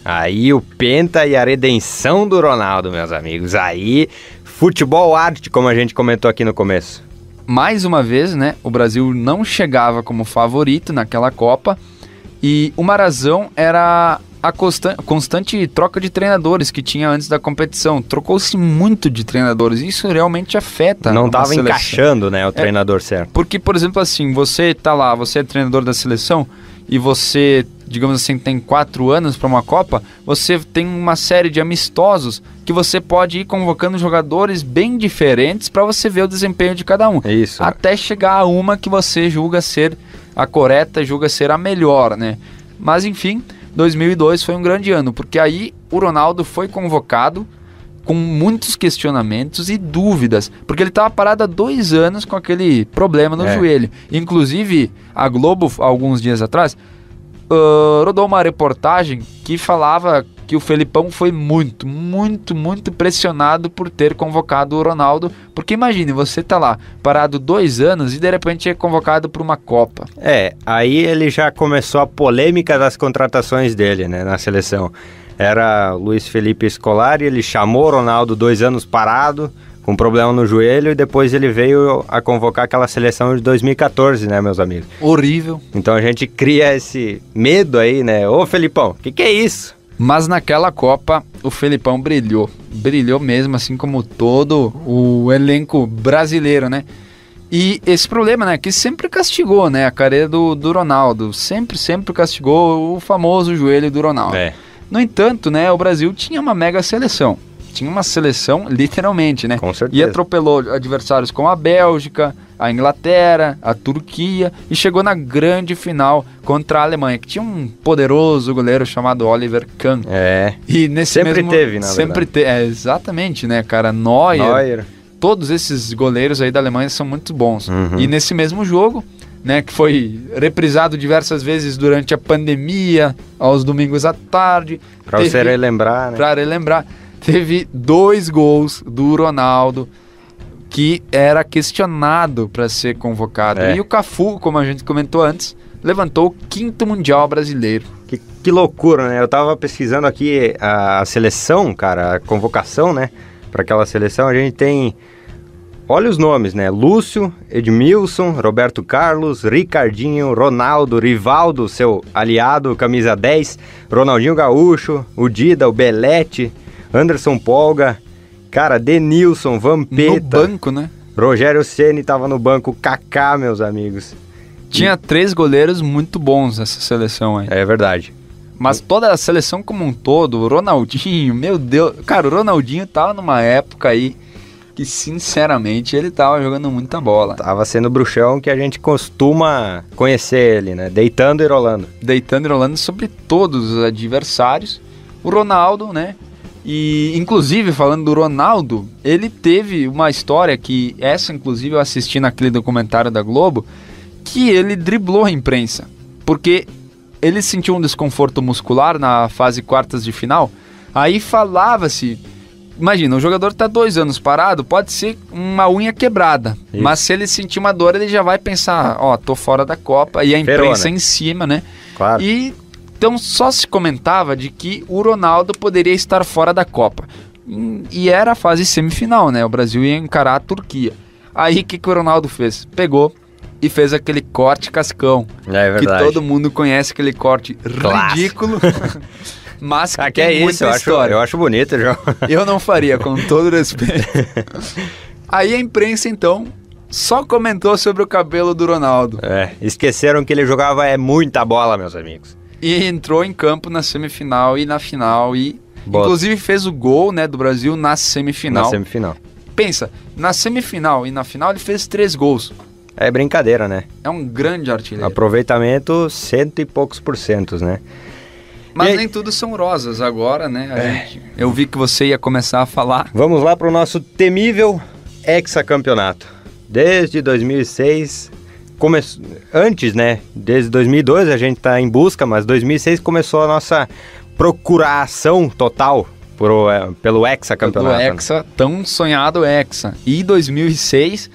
B: Aí o Penta e a redenção do Ronaldo, meus amigos, aí futebol arte, como a gente comentou aqui no começo.
C: Mais uma vez, né, o Brasil não chegava como favorito naquela Copa, e uma razão era a constante troca de treinadores que tinha antes da competição. Trocou-se muito de treinadores, e isso realmente afeta.
B: Não estava encaixando, né, o treinador certo.
C: Porque, por exemplo, assim, você tá lá, você é treinador da seleção, e você, digamos assim, tem 4 anos para uma Copa, você tem uma série de amistosos que você pode ir convocando jogadores bem diferentes para você ver o desempenho de cada um.
B: Isso.
C: Até chegar a uma que você julga ser a correta, julga ser a melhor, né? Mas, enfim, 2002 foi um grande ano, porque aí o Ronaldo foi convocado com muitos questionamentos e dúvidas, porque ele estava parado há 2 anos com aquele problema no joelho. Inclusive, a Globo, alguns dias atrás, rodou uma reportagem que falava que o Felipão foi muito pressionado por ter convocado o Ronaldo, porque imagine, você tá lá, parado 2 anos e de repente é convocado para uma Copa.
B: Aí ele já começou a polêmica das contratações dele, né, na seleção. Era Luiz Felipe Scolari, ele chamou o Ronaldo 2 anos parado, com problema no joelho, e depois ele veio a convocar aquela seleção de 2014, né, meus amigos?
C: Horrível.
B: Então a gente cria esse medo aí, né? Ô, Felipão, que é isso?
C: Mas naquela Copa, o Felipão brilhou mesmo, assim como todo o elenco brasileiro, né? E esse problema, né, que sempre castigou, né, a carreira do Ronaldo, sempre castigou o famoso joelho do Ronaldo. No entanto, né, o Brasil tinha uma mega seleção. Tinha uma seleção, literalmente, né?
B: Com certeza.
C: E atropelou adversários como a Bélgica, a Inglaterra, a Turquia e chegou na grande final contra a Alemanha, que tinha um poderoso goleiro chamado Oliver Kahn.
B: E nesse sempre teve, na
C: sempre
B: verdade.
C: Exatamente, né, cara? Neuer. Todos esses goleiros aí da Alemanha são muito bons. E nesse mesmo jogo, né, que foi reprisado diversas vezes durante a pandemia, aos domingos à tarde.
B: Para você relembrar, né?
C: Para relembrar. Teve 2 gols do Ronaldo, que era questionado para ser convocado. E o Cafu, como a gente comentou antes, levantou o 5º Mundial brasileiro.
B: Que loucura, né? Eu tava pesquisando aqui a seleção, cara, a convocação, né? Para aquela seleção, a gente tem... Olha os nomes, né? Lúcio, Edmilson, Roberto Carlos, Ricardinho, Ronaldo, Rivaldo, seu aliado, camisa 10, Ronaldinho Gaúcho, o Dida, o Belete, Anderson Polga, cara, Denilson, Vampeta.
C: No banco, né?
B: Rogério Ceni tava no banco, Kaká, meus amigos.
C: Tinha 3 goleiros muito bons nessa seleção aí.
B: É verdade.
C: Mas toda a seleção como um todo, o Ronaldinho, meu Deus... Cara, o Ronaldinho tava numa época aí que, sinceramente, ele tava jogando muita bola.
B: Tava sendo o bruxão que a gente costuma conhecer ele, né? Deitando e rolando.
C: Deitando e rolando sobre todos os adversários. O Ronaldo, né? E, inclusive, falando do Ronaldo, ele teve uma história que... Essa, inclusive, eu assisti naquele documentário da Globo, que ele driblou a imprensa. Porque... ele sentiu um desconforto muscular na fase quartas de final, aí falava-se, imagina, o jogador está 2 anos parado, pode ser uma unha quebrada, mas se ele sentir uma dor, ele já vai pensar, tô fora da Copa, e a imprensa em cima, né?
B: Claro.
C: E então só se comentava de que o Ronaldo poderia estar fora da Copa, e era a fase semifinal, né? O Brasil ia encarar a Turquia. Aí o que o Ronaldo fez? Pegou e fez aquele corte cascão.
B: É verdade.
C: Que todo mundo conhece, aquele corte ridículo. Mas que
B: tem muita história. Eu acho bonito, João.
C: Eu não faria, com todo respeito. Aí a imprensa, então, só comentou sobre o cabelo do Ronaldo.
B: Esqueceram que ele jogava muita bola, meus amigos.
C: E entrou em campo na semifinal e na final. E inclusive fez o gol, né, do Brasil na semifinal.
B: Na semifinal.
C: Pensa, na semifinal e na final ele fez 3 gols.
B: É brincadeira, né?
C: É um grande artilheiro.
B: Aproveitamento 100 e poucos %, né?
C: Mas nem tudo são rosas agora, né? Eu vi que você ia começar a falar.
B: Vamos lá para o nosso temível hexacampeonato. Desde 2006, antes, né? Desde 2002 a gente está em busca, mas 2006 começou a nossa procuração total pelo hexacampeonato.
C: Pelo hexa, tão sonhado hexa. E 2006...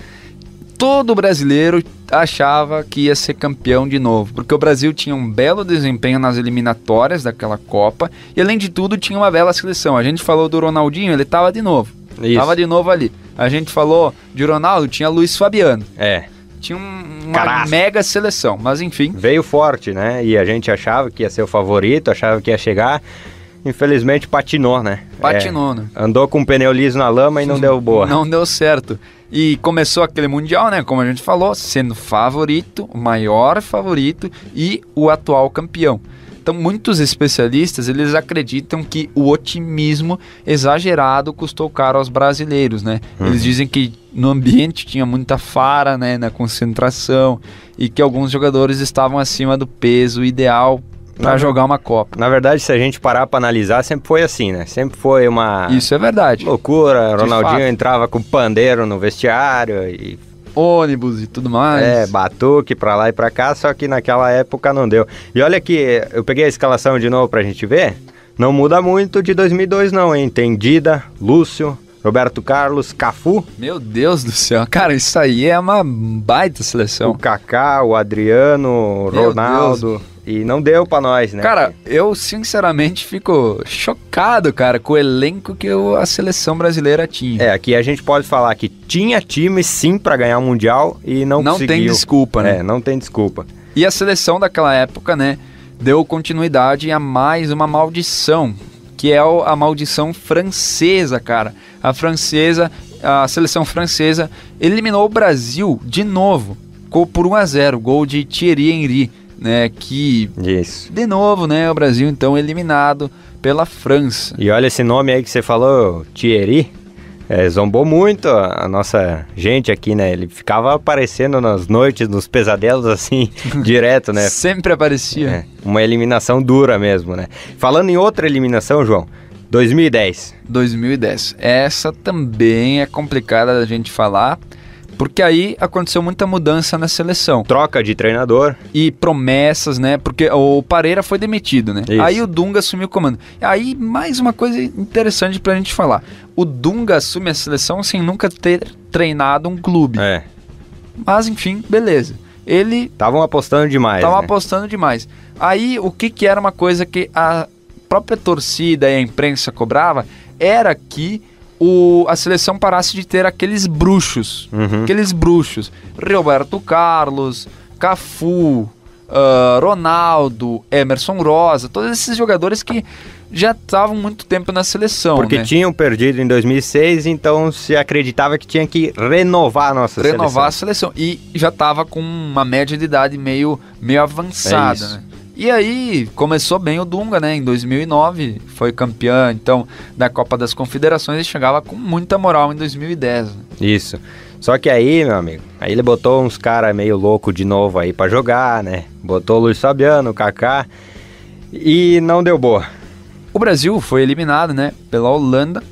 C: todo brasileiro achava que ia ser campeão de novo, porque o Brasil tinha um belo desempenho nas eliminatórias daquela Copa e, além de tudo, tinha uma bela seleção. A gente falou do Ronaldinho, ele estava de novo. Estava de novo ali. A gente falou de Ronaldo, tinha Luiz Fabiano. Tinha uma mega seleção, mas enfim.
B: Veio forte, né? E a gente achava que ia ser o favorito, achava que ia chegar. Infelizmente patinou, né?
C: Patinou, né?
B: Andou com um pneu liso na lama e não deu boa.
C: Não deu certo. E começou aquele Mundial, né? Como a gente falou, sendo favorito, o maior favorito e o atual campeão. Então, muitos especialistas, eles acreditam que o otimismo exagerado custou caro aos brasileiros, né? Eles dizem que no ambiente tinha muita fara, né? Na concentração, e que alguns jogadores estavam acima do peso ideal para jogar uma Copa.
B: Na verdade, se a gente parar para analisar, sempre foi assim, né? Sempre foi uma...
C: Isso é verdade.
B: Loucura. Ronaldinho entrava com pandeiro no vestiário e...
C: ônibus e tudo mais.
B: Batuque pra lá e pra cá, só que naquela época não deu. E olha que eu peguei a escalação de novo pra gente ver, não muda muito de 2002 não, hein? Tem Dida, Lúcio, Roberto Carlos, Cafu.
C: Meu Deus do céu, cara, isso aí é uma baita seleção.
B: O Kaká, o Adriano, o Ronaldo... E não deu pra nós, né?
C: Cara, eu sinceramente fico chocado, cara, com o elenco que a seleção brasileira tinha.
B: Aqui a gente pode falar que tinha time sim pra ganhar o Mundial e não conseguiu.
C: Não tem desculpa, né?
B: Não tem desculpa.
C: E a seleção daquela época, né, deu continuidade a mais uma maldição, que é a maldição francesa, cara. A seleção francesa eliminou o Brasil de novo, por 1-0, gol de Thierry Henry. Né, que
B: Isso.
C: De novo, né, o Brasil então eliminado pela França.
B: E olha esse nome aí que você falou, Thierry, Zombou muito a nossa gente aqui, né? Ele ficava aparecendo nas noites, nos pesadelos, assim, direto, né?
C: Sempre aparecia.
B: Uma eliminação dura mesmo, né? Falando em outra eliminação, João, 2010.
C: 2010. Essa também é complicada da gente falar, porque aí aconteceu muita mudança na seleção.
B: Troca de treinador.
C: E promessas, né? Porque o Pareira foi demitido, né?
B: Isso.
C: Aí o Dunga assumiu o comando. Aí, mais uma coisa interessante pra gente falar. O Dunga assume a seleção sem nunca ter treinado um clube. Mas, enfim, beleza. Ele...
B: Estavam apostando demais,
C: Estavam apostando demais. Aí, o que era uma coisa que a própria torcida e a imprensa cobrava era que a seleção parasse de ter aqueles bruxos. Aqueles bruxos. Roberto Carlos, Cafu, Ronaldo, Emerson Rosa, todos esses jogadores que já estavam muito tempo na seleção.
B: Porque tinham perdido em 2006, então se acreditava que tinha que renovar a nossa seleção.
C: Renovar a seleção. E já estava com uma média de idade meio avançada, né? E aí, começou bem o Dunga, né? Em 2009, foi campeão, então, da Copa das Confederações e chegava com muita moral em 2010. Né?
B: Isso. Só que aí, meu amigo, aí ele botou uns caras meio loucos de novo aí pra jogar, né? Botou o Luiz Fabiano, o Kaká, e não deu boa.
C: O Brasil foi eliminado, né? Pela Holanda,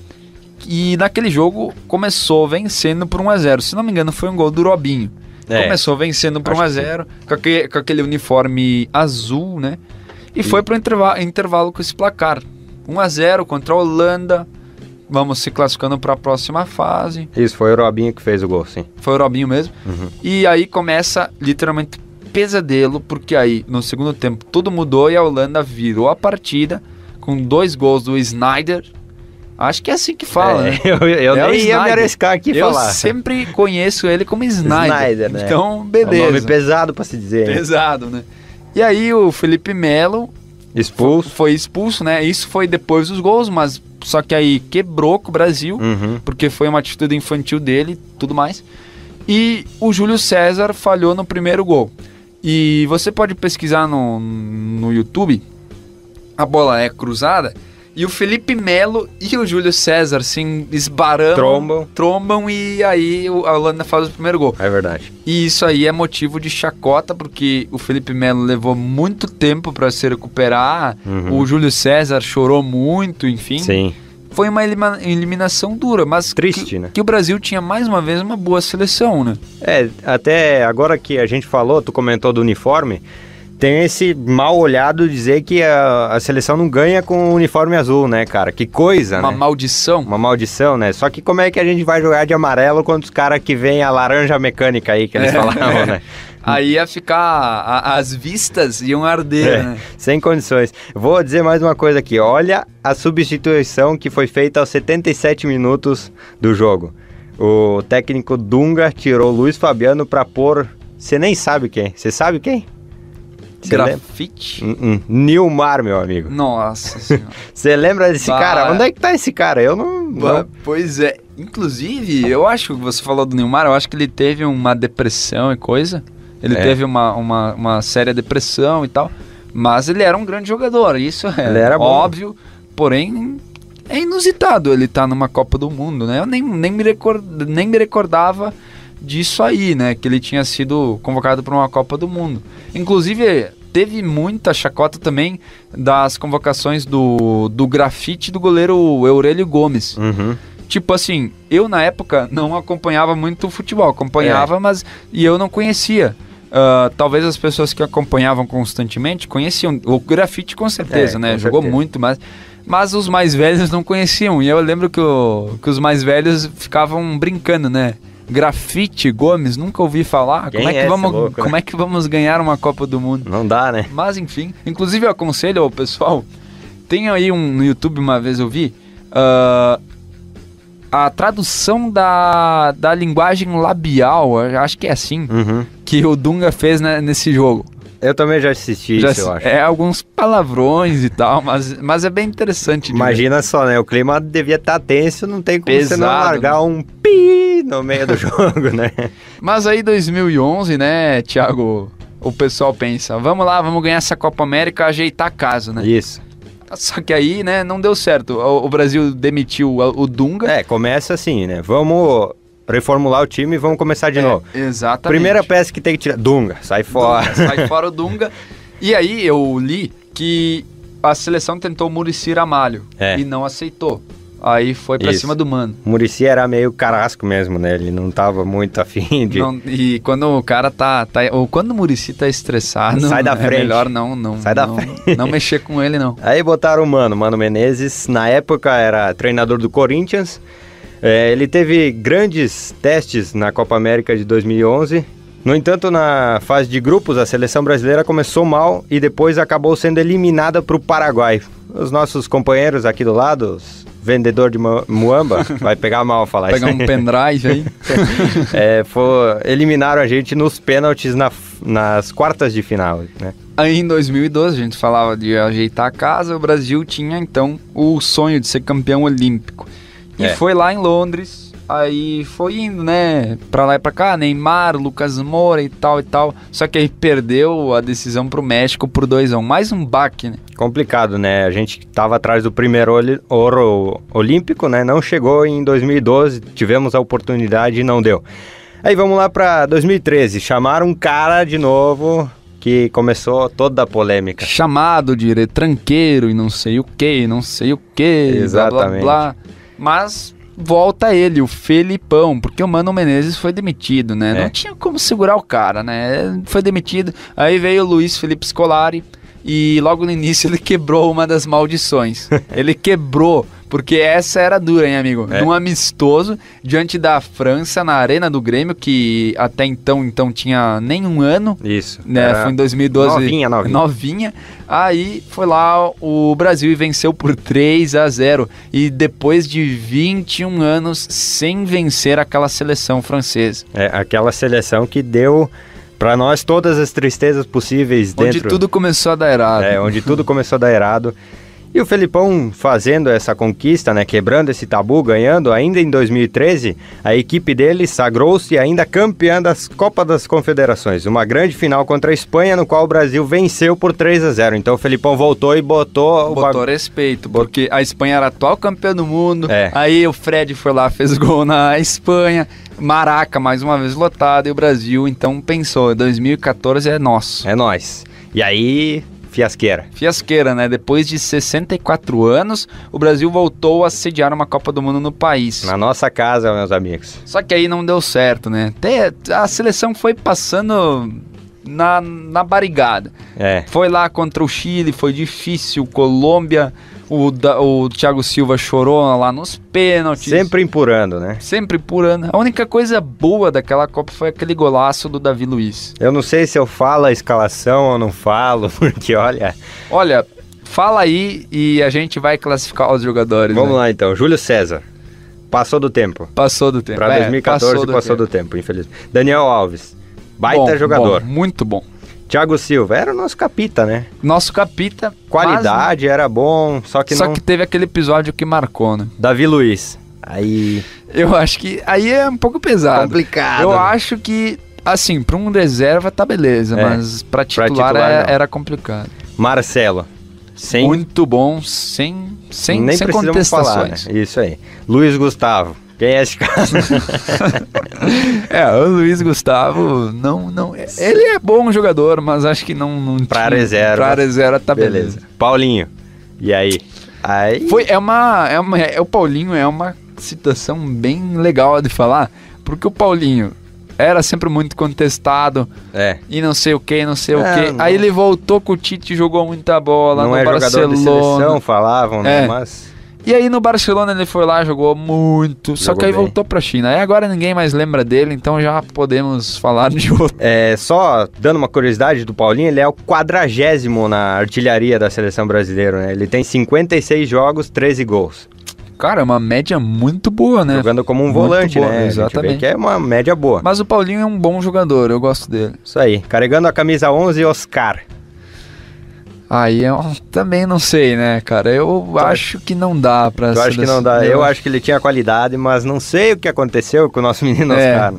C: e naquele jogo começou vencendo por 1-0. Se não me engano, foi um gol do Robinho. Começou vencendo por 1-0, com aquele uniforme azul, né? E foi pro intervalo com esse placar. 1-0 contra a Holanda. Vamos se classificando para a próxima fase.
B: Isso, foi o Robinho que fez o gol, sim.
C: Foi o Robinho mesmo. E aí começa literalmente pesadelo, porque aí no segundo tempo tudo mudou e a Holanda virou a partida com 2 gols do Sneijder. Acho que é assim que fala, né?
B: Eu nem ia me arriscar aqui falar.
C: Eu sempre conheço ele como Sneijder,
B: né?
C: Então, beleza.
B: É um nome pesado pra se dizer.
C: Pesado, né? E aí o Felipe Melo foi expulso, né? Isso foi depois dos gols, mas só que aí quebrou com o Brasil, porque foi uma atitude infantil dele e tudo mais. E o Júlio César falhou no primeiro gol. E você pode pesquisar no YouTube, a bola é cruzada, e o Felipe Melo e o Júlio César assim, trombam e aí a Holanda faz o primeiro gol.
B: É verdade.
C: E isso aí é motivo de chacota, porque o Felipe Melo levou muito tempo para se recuperar, o Júlio César chorou muito, enfim.
B: Sim.
C: Foi uma eliminação dura, mas
B: triste, né?
C: Que o Brasil tinha mais uma vez uma boa seleção, né?
B: Até agora que a gente falou, tu comentou do uniforme, tem esse mal olhado dizer que a seleção não ganha com o uniforme azul, né, cara? Que coisa,
C: né?
B: Maldição. Uma maldição, né? Só que como é que a gente vai jogar de amarelo contra os caras que vem a laranja mecânica aí, que eles falavam, né?
C: Aí ia ficar... As vistas iam arder, né?
B: Sem condições. Vou dizer mais uma coisa aqui. Olha a substituição que foi feita aos 77 minutos do jogo. O técnico Dunga tirou o Luiz Fabiano pra pôr... Você nem sabe quem. Você sabe quem?
C: Grafite?
B: Nilmar, meu amigo.
C: Nossa senhora.
B: Você lembra desse cara? Onde é que tá esse cara? Eu não...
C: Pois é. Inclusive, eu acho que você falou do Nilmar, eu acho que ele teve uma depressão e coisa. Ele teve uma séria depressão e tal. Mas ele era um grande jogador, isso é óbvio. Porém, é inusitado ele estar numa Copa do Mundo, né? Eu nem me recordava disso aí, né? Que ele tinha sido convocado para uma Copa do Mundo. Inclusive, teve muita chacota também das convocações do grafite do goleiro Aurélio Gomes. Tipo assim, eu na época não acompanhava muito o futebol, acompanhava, mas eu não conhecia. Talvez as pessoas que acompanhavam constantemente conheciam. O grafite com certeza, né? Jogou muito, mas os mais velhos não conheciam. E eu lembro que os mais velhos ficavam brincando, né? Grafite Gomes, nunca ouvi falar. Como é que vamos ganhar uma Copa do Mundo?
B: Não dá, né?
C: Mas enfim, inclusive eu aconselho ao pessoal, tem aí no YouTube, uma vez eu vi, a tradução da linguagem labial, acho que é assim, que o Dunga fez nesse jogo.
B: Eu também já assisti isso, eu acho.
C: Alguns palavrões e tal, mas é bem interessante.
B: Imagina só, né? O clima devia estar tenso, não tem como você não largar um pi no meio do jogo, né?
C: Mas aí 2011, né, Thiago, o pessoal pensa, vamos lá, vamos ganhar essa Copa América, ajeitar a casa, né?
B: Isso.
C: Só que aí, né, não deu certo. O Brasil demitiu o Dunga.
B: Começa assim, né? Vamos reformular o time e vamos começar de novo.
C: Exatamente.
B: Primeira peça que tem que tirar. Dunga, sai fora.
C: Dunga, sai fora o Dunga. E aí eu li que a seleção tentou o Muricy Ramalho e não aceitou. Aí foi pra cima do Mano.
B: O Muricy era meio carrasco mesmo, né? Ele não tava muito afim de...
C: E quando o cara ou quando o Muricy tá estressado,
B: sai da frente.
C: É melhor não mexer com ele, não.
B: Aí botaram o Mano Menezes. Na época era treinador do Corinthians. Ele teve grandes testes na Copa América de 2011. No entanto, na fase de grupos, a seleção brasileira começou mal e depois acabou sendo eliminada para o Paraguai. Os nossos companheiros aqui do lado, os vendedor de muamba, vai pegar mal falar isso.
C: Pegar um pendrive aí.
B: Eliminaram a gente nos pênaltis nas quartas de final, né?
C: Aí em 2012 a gente falava de ajeitar a casa, o Brasil tinha então o sonho de ser campeão olímpico. E foi lá em Londres, aí foi indo, né, pra lá e pra cá, Neymar, Lucas Moura e tal. Só que aí perdeu a decisão pro México por 2-1. Mais um baque, né?
B: Complicado, né? A gente tava atrás do primeiro ouro olímpico, né? Não chegou em 2012, tivemos a oportunidade e não deu. Aí vamos lá pra 2013, chamaram um cara de novo que começou toda a polêmica.
C: Chamado de retranqueiro e não sei o que.
B: Exatamente.
C: Blá. Mas volta ele, o Felipão, porque o Mano Menezes foi demitido, né? Não tinha como segurar o cara, né? Foi demitido. Aí veio o Luiz Felipe Scolari e logo no início ele quebrou uma das maldições. Ele quebrou, porque essa era dura, hein, amigo? Num amistoso, diante da França, na Arena do Grêmio, que até então tinha nem um ano.
B: Isso.
C: Né? Foi em 2012.
B: Novinha.
C: Aí foi lá o Brasil e venceu por 3-0. E depois de 21 anos sem vencer aquela seleção francesa.
B: Aquela seleção que deu para nós todas as tristezas possíveis dentro...
C: Onde tudo começou a dar errado.
B: Onde tudo começou a dar errado. E o Felipão fazendo essa conquista, né, quebrando esse tabu, ganhando, ainda em 2013, a equipe dele sagrou-se ainda campeã das Copas das Confederações. Uma grande final contra a Espanha, no qual o Brasil venceu por 3-0. Então o Felipão voltou e botou
C: respeito, porque a Espanha era atual campeã do mundo, aí o Fred foi lá, fez gol na Espanha, Maraca mais uma vez lotado, e o Brasil então pensou, 2014 é nosso.
B: É nós. E aí... Fiasqueira,
C: né? Depois de 64 anos, o Brasil voltou a sediar uma Copa do Mundo no país.
B: Na nossa casa, meus amigos.
C: Só que aí não deu certo, né? A seleção foi passando na barrigada. Foi lá contra o Chile, foi difícil, Colômbia... O Thiago Silva chorou lá nos pênaltis.
B: Sempre empurrando, né?
C: A única coisa boa daquela Copa foi aquele golaço do Davi Luiz.
B: Eu não sei se eu falo a escalação ou não falo, porque olha...
C: Olha, fala aí e a gente vai classificar os jogadores.
B: Vamos lá então, Júlio César. Passou do tempo. Para 2014 passou do tempo, infelizmente. Daniel Alves, baita jogador.
C: Muito bom.
B: Thiago Silva, era o nosso capita, né?
C: Nosso capita.
B: Qualidade, era bom, só que
C: teve aquele episódio que marcou, né?
B: Davi Luiz, aí...
C: Eu acho que aí é um pouco pesado.
B: Complicado.
C: Eu acho que, assim, para um reserva tá beleza, mas para titular era complicado.
B: Marcelo.
C: Muito bom, sem contestações.
B: Falar, né? Isso aí. Luiz Gustavo. Quem é esse cara?
C: O Luiz Gustavo, não. Ele é bom jogador, mas acho que não
B: pra reserva
C: tá beleza.
B: Paulinho, e aí?
C: O Paulinho é uma situação bem legal de falar, porque o Paulinho era sempre muito contestado, e não sei o que. Aí ele voltou com o Tite, jogou muita bola no Barcelona.
B: Jogador de seleção, falavam, né? Mas...
C: E aí no Barcelona ele foi lá, jogou muito, só que aí voltou pra China. Aí agora ninguém mais lembra dele, então já podemos falar de outro.
B: Só dando uma curiosidade do Paulinho, ele é o 40º na artilharia da seleção brasileira, né? Ele tem 56 jogos, 13 gols.
C: Cara, é uma média muito boa, né?
B: Jogando como um volante, boa, né?
C: Exatamente.
B: A gente vê que é uma média boa.
C: Mas o Paulinho é um bom jogador, eu gosto dele.
B: Isso aí. Carregando a camisa 11, Oscar.
C: Aí eu também não sei, né, cara? Eu acho que não dá pra...
B: Eu acho que não dá. Eu acho que ele tinha qualidade, mas não sei o que aconteceu com o nosso menino Oscar.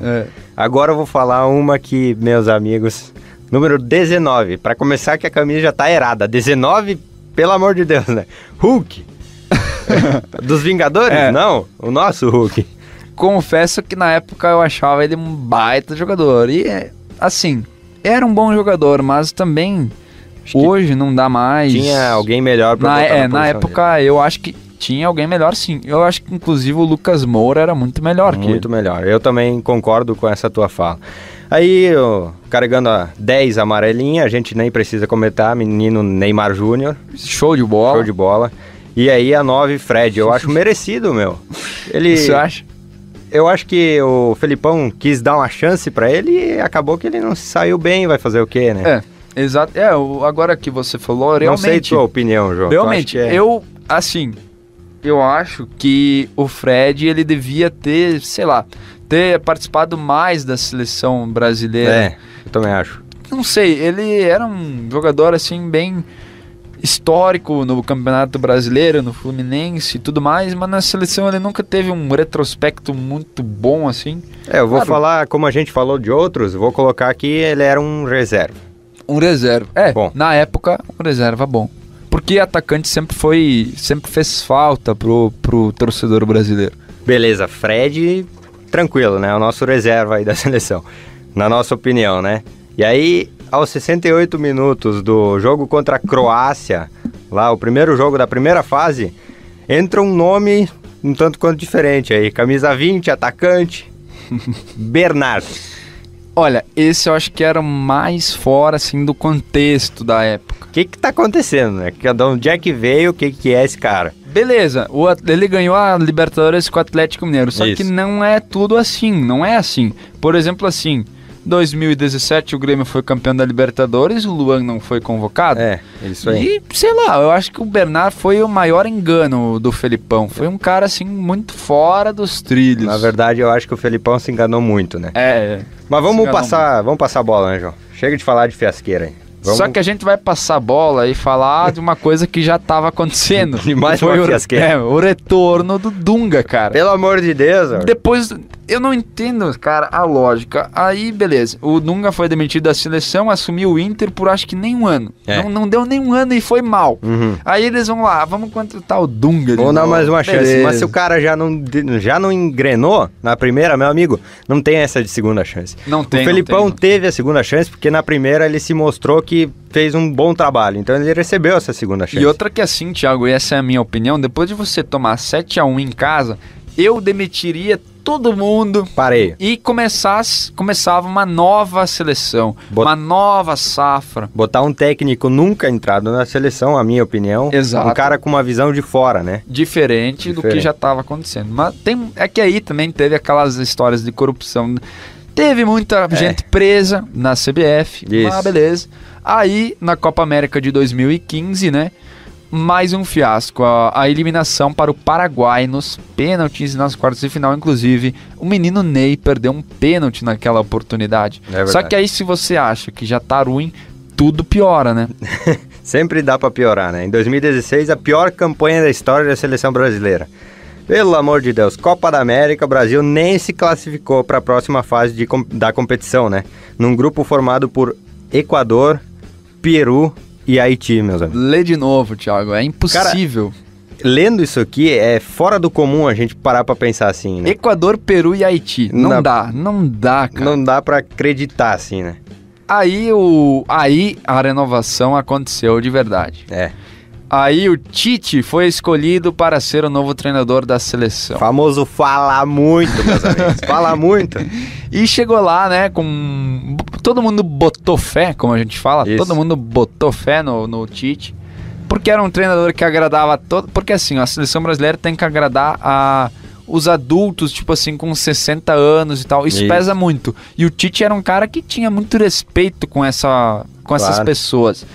B: Agora eu vou falar uma que, meus amigos... Número 19. Pra começar que a camisa já tá errada. 19 pelo amor de Deus, né? Hulk. Dos Vingadores? Não, o nosso Hulk.
C: Confesso que na época eu achava ele um baita jogador. E, assim, era um bom jogador, mas também hoje não dá mais.
B: Tinha alguém melhor pra botar
C: na época dele. Eu acho que tinha alguém melhor, sim. Eu acho que inclusive o Lucas Moura era muito melhor que ele.
B: Muito melhor. Eu também concordo com essa tua fala. Aí, carregando a 10 amarelinha, a gente nem precisa comentar, menino Neymar Júnior.
C: Show de bola.
B: Show de bola. E aí a 9, Fred. Eu acho merecido, meu.
C: Você acha?
B: Eu acho que o Felipão quis dar uma chance pra ele e acabou que ele não se saiu bem, vai fazer o quê, né?
C: Exato. Agora que você falou, realmente...
B: Não sei tua opinião, João.
C: Realmente, eu acho que o Fred, ele devia ter, sei lá, ter participado mais da seleção brasileira.
B: Eu também acho.
C: Não sei, ele era um jogador, assim, bem histórico no Campeonato Brasileiro, no Fluminense e tudo mais, mas na seleção ele nunca teve um retrospecto muito bom, assim.
B: Eu vou falar, como a gente falou de outros, vou colocar aqui, ele era um reserva.
C: Um reserva. Bom. Na época, um reserva bom. Porque atacante sempre fez falta pro torcedor brasileiro. Beleza,
B: Fred, tranquilo, né? O nosso reserva aí da seleção, na nossa opinião, né? E aí, aos 68 minutos do jogo contra a Croácia, lá o primeiro jogo da primeira fase, entra um nome um tanto quanto diferente aí, camisa 20, atacante, Bernardo.
C: Olha, esse eu acho que era mais fora, assim, do contexto da época.
B: O que tá acontecendo, né? De onde é que veio, o que é esse cara?
C: Beleza, ele ganhou a Libertadores com o Atlético Mineiro, só que não é tudo assim, não é assim. Por exemplo, assim, 2017 o Grêmio foi campeão da Libertadores, o Luan não foi convocado.
B: Isso aí.
C: E, sei lá, eu acho que o Bernard foi o maior engano do Felipão. Foi um cara, assim, muito fora dos trilhos.
B: Na verdade, eu acho que o Felipão se enganou muito, né? Mas vamos passar a bola, né, João? Chega de falar de fiasqueira aí.
C: Só que a gente vai passar a bola e falar de uma coisa que já estava acontecendo.
B: De mais uma fiasqueira.
C: O retorno do Dunga, cara.
B: Pelo amor de Deus.
C: Depois, eu não entendo, cara, a lógica. Aí, beleza. O Dunga foi demitido da seleção, assumiu o Inter por acho que nem um ano. Não deu nem um ano e foi mal. Aí eles vão lá, vamos contratar o Dunga.
B: Vamos dar mais uma chance. Mas se o cara já não engrenou na primeira, meu amigo, não tem essa de segunda chance.
C: Não tem.
B: O Felipão teve a segunda chance porque na primeira ele se mostrou que fez um bom trabalho, então ele recebeu essa segunda chance.
C: E outra que assim, Thiago, e essa é a minha opinião, depois de você tomar 7-1 em casa, eu demitiria todo mundo.
B: Parei.
C: E começava uma nova seleção, uma nova safra.
B: Botar um técnico nunca entrado na seleção, a minha opinião.
C: Exato.
B: Um cara com uma visão de fora, né?
C: Diferente do que já estava acontecendo. Mas é que aí também teve aquelas histórias de corrupção. Teve muita gente presa na CBF, mas beleza. Aí, na Copa América de 2015, né? Mais um fiasco. A eliminação para o Paraguai nos pênaltis nas quartas de final. Inclusive, o menino Ney perdeu um pênalti naquela oportunidade. Só que aí, se você acha que já tá ruim, tudo piora, né?
B: Sempre dá para piorar, né? Em 2016, a pior campanha da história da seleção brasileira. Pelo amor de Deus, Copa da América, o Brasil nem se classificou para a próxima fase da competição, né? Num grupo formado por Equador, Peru e Haiti, meus amigos.
C: Lê de novo, Thiago, é impossível.
B: Cara, lendo isso aqui, é fora do comum a gente parar pra pensar assim, né?
C: Equador, Peru e Haiti. Não dá, cara.
B: Não dá pra acreditar assim, né?
C: Aí a renovação aconteceu de verdade. Aí o Tite foi escolhido para ser o novo treinador da seleção.
B: Famoso fala muito, meus amigos. Fala muito.
C: E chegou lá, né, com... Todo mundo botou fé, como a gente fala. Isso. Todo mundo botou fé no Tite. Porque era um treinador que agradava todo. Porque assim, a seleção brasileira tem que agradar os adultos, tipo assim, com 60 anos e tal. Isso pesa muito. E o Tite era um cara que tinha muito respeito com essas pessoas.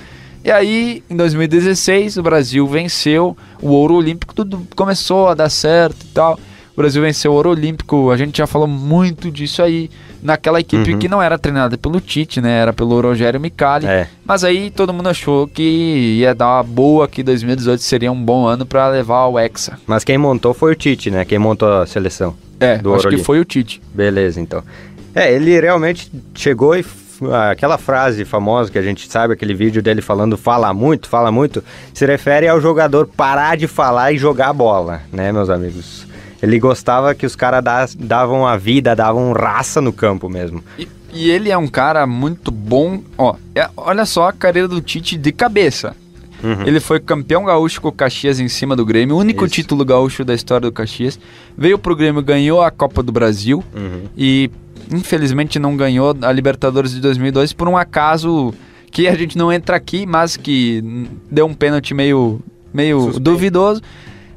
C: E aí, em 2016, o Brasil venceu o ouro olímpico, tudo começou a dar certo e tal. O Brasil venceu o ouro olímpico, a gente já falou muito disso aí, naquela equipe que não era treinada pelo Tite, né? Era pelo Rogério Micali. Mas aí todo mundo achou que ia dar uma boa, que 2018 seria um bom ano para levar o Hexa.
B: Mas quem montou foi o Tite, né? Quem montou a seleção.
C: Acho que foi o Tite.
B: Beleza, então. Ele realmente chegou e aquela frase famosa que a gente sabe, aquele vídeo dele falando fala muito, se refere ao jogador parar de falar e jogar a bola, né, meus amigos? Ele gostava que os caras davam a vida, davam raça no campo mesmo.
C: E ele é um cara muito bom. Olha só a carreira do Tite de cabeça. Ele foi campeão gaúcho com o Caxias em cima do Grêmio, o único título gaúcho da história do Caxias. Veio pro Grêmio, ganhou a Copa do Brasil e infelizmente não ganhou a Libertadores de 2002 por um acaso que a gente não entra aqui, mas que deu um pênalti meio duvidoso.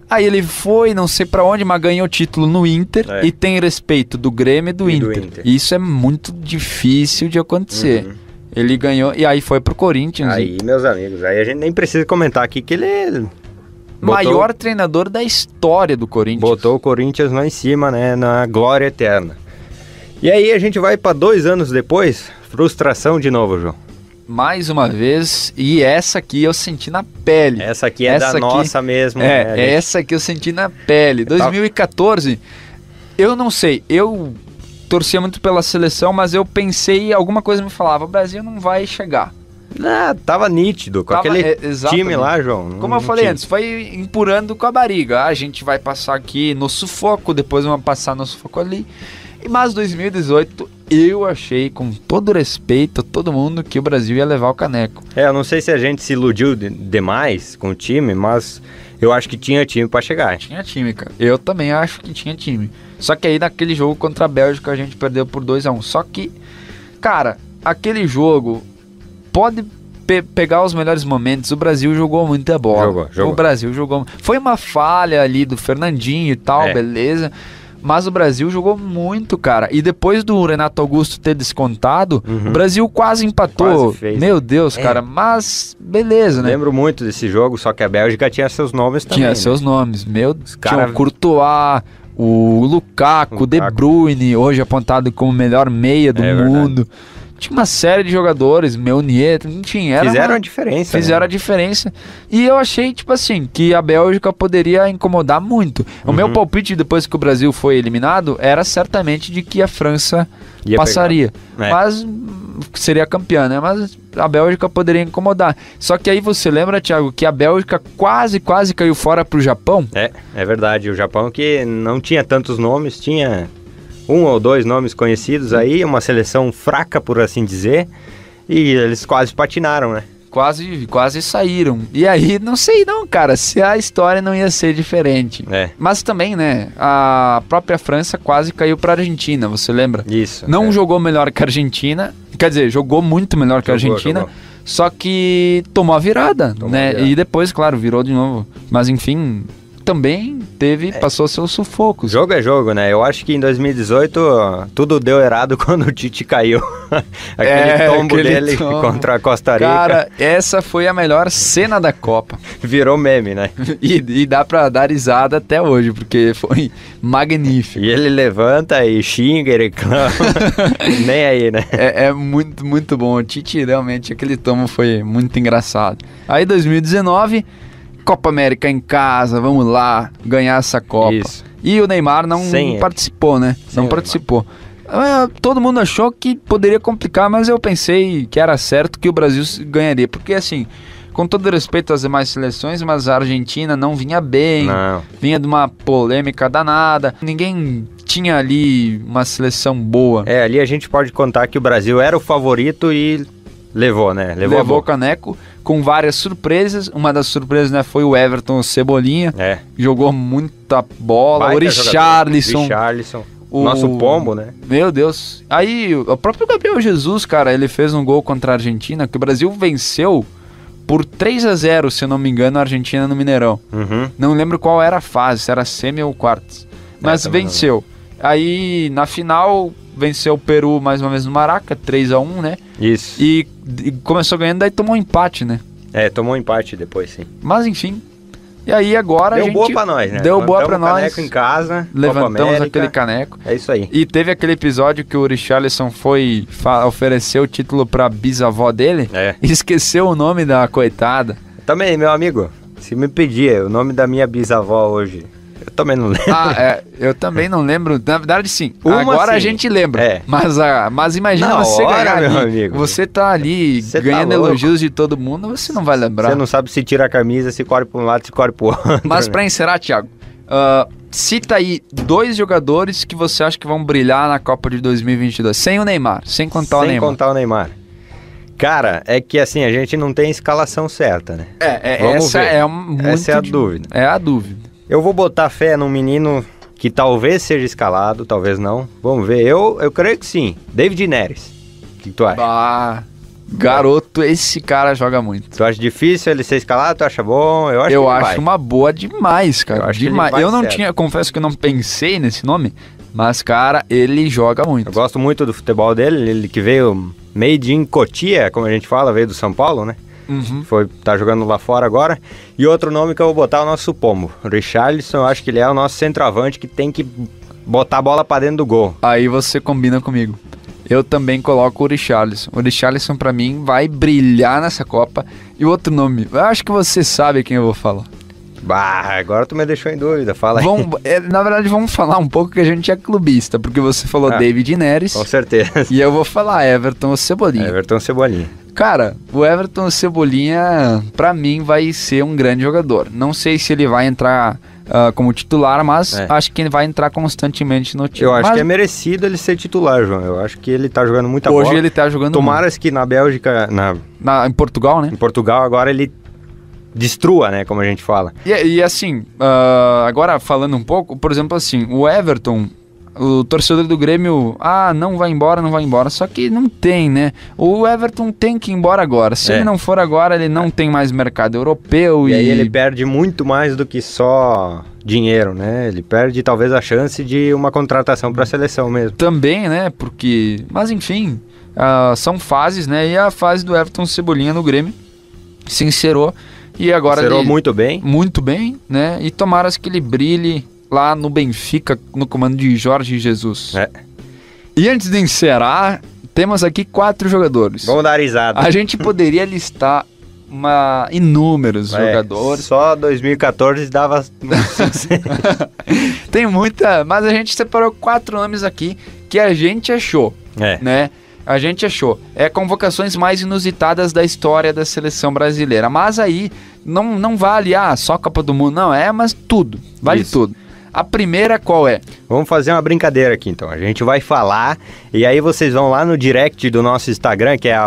C: Aí ele foi, não sei pra onde, mas ganhou o título no Inter e tem respeito do Grêmio e do Inter. Isso é muito difícil de acontecer. Ele ganhou e aí foi pro Corinthians.
B: Aí, meus amigos, aí a gente nem precisa comentar aqui que ele...
C: maior treinador da história do Corinthians.
B: Botou o Corinthians lá em cima, né, na glória eterna. E aí a gente vai pra 2 anos depois, frustração de novo, João.
C: Mais uma vez, e essa aqui eu senti na pele.
B: Essa aqui é da nossa mesmo.
C: Essa aqui eu senti na pele. 2014, eu não sei, eu torcia muito pela seleção, mas eu pensei, alguma coisa me falava, o Brasil não vai chegar.
B: Tava nítido, com aquele time lá, João.
C: Como eu falei antes, foi empurrando com a barriga. A gente vai passar aqui no sufoco, depois vamos passar no sufoco ali. Mas 2018, eu achei, com todo respeito a todo mundo, que o Brasil ia levar o caneco.
B: Eu não sei se a gente se iludiu demais com o time, mas eu acho que tinha time pra chegar.
C: Tinha time, cara. Eu também acho que tinha time. Só que aí naquele jogo contra a Bélgica a gente perdeu por 2-1. Só que, cara, aquele jogo pode pegar os melhores momentos. O Brasil jogou muita bola. Jogou. O Brasil jogou. Foi uma falha ali do Fernandinho e tal, beleza. Mas o Brasil jogou muito, cara. E depois do Renato Augusto ter descontado, o Brasil quase empatou.
B: Quase fez.
C: Meu Deus, cara. Mas beleza, né?
B: Lembro muito desse jogo, só que a Bélgica tinha seus nomes também.
C: Tinha seus nomes. Tinha o Courtois, o Lukaku, De Bruyne, hoje apontado como o melhor meia do mundo. Verdade. Tinha uma série de jogadores, Meunier, enfim,
B: fizeram a diferença.
C: Fizeram a diferença. E eu achei, tipo assim, que a Bélgica poderia incomodar muito. O meu palpite, depois que o Brasil foi eliminado, era certamente de que a França passaria. Mas seria campeã, né? Mas a Bélgica poderia incomodar. Só que aí você lembra, Thiago, que a Bélgica quase caiu fora pro Japão?
B: É verdade. O Japão que não tinha tantos nomes, tinha 1 ou 2 nomes conhecidos aí, uma seleção fraca, por assim dizer, e eles quase patinaram, né?
C: Quase saíram. E aí, não sei não, cara, se a história não ia ser diferente. Mas também, né, a própria França quase caiu pra Argentina, você lembra?
B: Isso.
C: Não jogou melhor que a Argentina, quer dizer, jogou muito melhor que a Argentina, só que tomou a virada, né? E depois, claro, virou de novo. Mas enfim, também passou seus sufocos.
B: Jogo é jogo, né? Eu acho que em 2018 tudo deu errado quando o Tite caiu. aquele dele contra a Costa Rica.
C: Cara, essa foi a melhor cena da Copa.
B: Virou meme, né?
C: E dá pra dar risada até hoje, porque foi magnífico.
B: E ele levanta e xinga e reclama. Nem aí, né?
C: É muito, muito bom. O Tite, realmente, aquele tomo foi muito engraçado. Aí 2019... Copa América em casa, vamos lá ganhar essa Copa. Isso. E o Neymar não participou, né? Não participou. Todo mundo achou que poderia complicar, mas eu pensei que era certo que o Brasil ganharia. Porque assim, com todo respeito às demais seleções, mas a Argentina não vinha bem, vinha de uma polêmica danada. Ninguém tinha ali uma seleção boa.
B: Ali a gente pode contar que o Brasil era o favorito e levou, né?
C: Levou o caneco. Com várias surpresas. Uma das surpresas, né, foi o Everton Cebolinha. Jogou muita bola. O Richarlison.
B: O nosso pombo, né?
C: Meu Deus. Aí, o próprio Gabriel Jesus, cara, ele fez um gol contra a Argentina, que o Brasil venceu por 3-0, se eu não me engano, a Argentina no Mineirão. Não lembro qual era a fase, se era semi ou quartos. Mas venceu. Aí, na final, venceu o Peru mais uma vez no Maraca, 3-1, né?
B: Isso.
C: E começou ganhando, daí tomou um empate, né?
B: Tomou um empate depois, sim.
C: Mas, enfim. E aí, agora
B: deu boa pra nós, né?
C: Deu boa pra nós.
B: Caneco em casa,
C: levantamos aquele caneco.
B: É isso aí.
C: E teve aquele episódio que o Richarlison foi oferecer o título pra bisavó dele e esqueceu o nome da coitada.
B: Também, meu amigo, se me pedir o nome da minha bisavó hoje, Eu também não lembro.
C: Eu também não lembro. Na verdade, sim.
B: Uma,
C: Agora
B: sim.
C: a gente lembra.
B: É.
C: Mas imagina
B: Na
C: você
B: hora,
C: ganhar
B: meu
C: ali.
B: amigo.
C: Você tá ali
B: Você tá
C: ganhando
B: louco.
C: elogios de todo mundo, você não vai lembrar.
B: Você não sabe se tira a camisa, se corre para um lado, se corre para o outro.
C: Mas
B: né?
C: pra encerrar, Thiago, cita aí 2 jogadores que você acha que vão brilhar na Copa de 2022. Sem o Neymar, sem contar o
B: Sem
C: Neymar.
B: contar o Neymar. Cara, é que assim, a gente não tem escalação certa, né? Vamos
C: Essa
B: ver.
C: é muito...
B: Essa é a dúvida.
C: É a dúvida.
B: Eu vou botar fé num menino que talvez seja escalado, talvez não. Vamos ver. Eu creio que sim. David Neres. O que tu acha?
C: Bah, garoto, esse cara joga muito.
B: Tu acha difícil ele ser escalado? Tu acha bom? Eu acho que ele vai.
C: uma boa demais, cara.
B: Eu acho que ele
C: demais.
B: vai
C: Eu não
B: certo.
C: tinha, confesso que eu não pensei nesse nome, mas, cara, ele joga muito.
B: Eu gosto muito do futebol dele. Ele que veio made in Cotia, como a gente fala, veio do São Paulo, né?
C: Uhum.
B: Tá jogando lá fora agora. E outro nome que eu vou botar é o nosso Pombo. O Richarlison, eu acho que ele é o nosso centroavante que tem que botar a bola pra dentro do gol.
C: Aí você combina comigo. Eu também coloco o Richarlison. O Richarlison, pra mim, vai brilhar nessa Copa. E outro nome, eu acho que você sabe quem eu vou falar.
B: Bah, agora tu me deixou em dúvida, fala aí.
C: Na verdade, vamos falar um pouco que a gente é clubista, porque você falou David Neres.
B: Com certeza.
C: E eu vou falar Everton ou Cebolinha.
B: Everton Cebolinha.
C: Cara, o Everton Cebolinha, pra mim, vai ser um grande jogador. Não sei se ele vai entrar como titular, mas acho que ele vai entrar constantemente no time.
B: Eu acho que é merecido ele ser titular, João. Eu acho que ele tá jogando muita bola.
C: Hoje ele tá jogando
B: Tomaras que na Bélgica,
C: em Portugal, né?
B: em Portugal, agora ele destrua, né, como a gente fala.
C: E assim, agora falando um pouco, por exemplo assim, o Everton... O torcedor do Grêmio, não vai embora, só que não tem, né? O Everton tem que ir embora agora. Se ele não for agora, ele não tem mais mercado europeu.
B: E aí ele perde muito mais do que só dinheiro, né? Ele perde talvez a chance de uma contratação para a seleção mesmo.
C: Também, né? Porque... Mas enfim, são fases, né? E a fase do Everton Cebolinha no Grêmio se encerrou. E agora
B: Encerrou muito bem.
C: Muito bem, né? E tomara que ele brilhe lá no Benfica, no comando de Jorge Jesus. E antes de encerrar, temos aqui 4 jogadores.
B: Vamos dar risada.
C: A gente poderia listar inúmeros jogadores.
B: Só 2014 dava...
C: Tem muita... Mas a gente separou 4 nomes aqui que a gente achou, né? A gente achou. Convocações mais inusitadas da história da seleção brasileira. Mas aí, não vale, só Copa do Mundo. Não, mas tudo. Vale tudo. A primeira qual é?
B: Vamos fazer uma brincadeira aqui então. A gente vai falar e aí vocês vão lá no direct do nosso Instagram, que é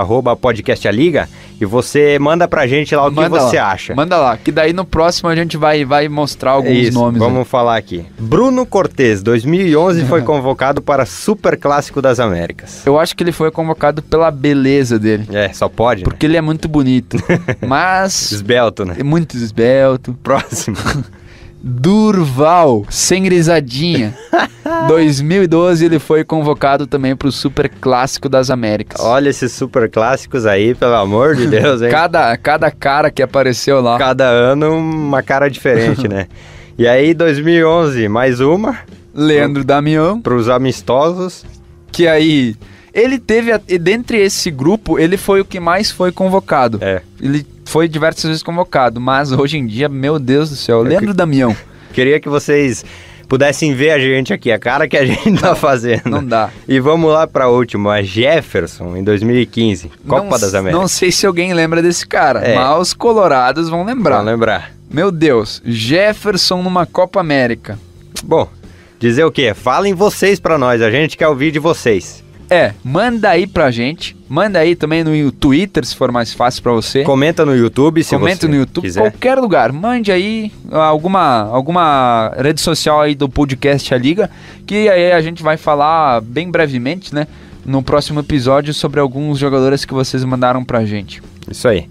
B: @podcastaliga, e você manda pra gente lá o que você acha.
C: Manda lá, que daí no próximo a gente vai mostrar alguns nomes.
B: Vamos falar aqui. Bruno Cortez, 2011, foi convocado para Super Clássico das Américas.
C: Eu acho que ele foi convocado pela beleza dele.
B: Só pode,
C: porque ele é muito bonito. Mas...
B: esbelto, né?
C: Muito esbelto.
B: Próximo.
C: Durval, sem risadinha. 2012 ele foi convocado também para o Super Clássico das Américas.
B: Olha esses Super Clássicos aí, pelo amor de Deus, hein?
C: Cada cara que apareceu lá.
B: Cada ano uma cara diferente, né? E aí 2011, mais uma.
C: Leandro Damião.
B: Para os amistosos.
C: Que aí... Ele teve, dentre esse grupo, ele foi o que mais foi convocado. Ele foi diversas vezes convocado, mas hoje em dia, meu Deus do céu, Leandro Damião.
B: Queria que vocês pudessem ver a gente aqui, a cara que a gente tá fazendo.
C: Não dá.
B: E vamos lá para a última, Jefferson, em 2015, Copa das Américas.
C: Não sei se alguém lembra desse cara, mas os colorados vão lembrar.
B: Vão lembrar.
C: Meu Deus, Jefferson numa Copa América.
B: Bom, dizer o quê? Falem vocês para nós, a gente quer ouvir de vocês.
C: Manda aí pra gente. Manda aí também no Twitter, se for mais fácil pra você.
B: Comenta no YouTube, se
C: Comenta
B: você
C: no YouTube,
B: quiser.
C: Qualquer lugar. Mande aí alguma rede social aí do podcast A Liga, que aí a gente vai falar bem brevemente, né? No próximo episódio sobre alguns jogadores que vocês mandaram pra gente.
B: Isso aí.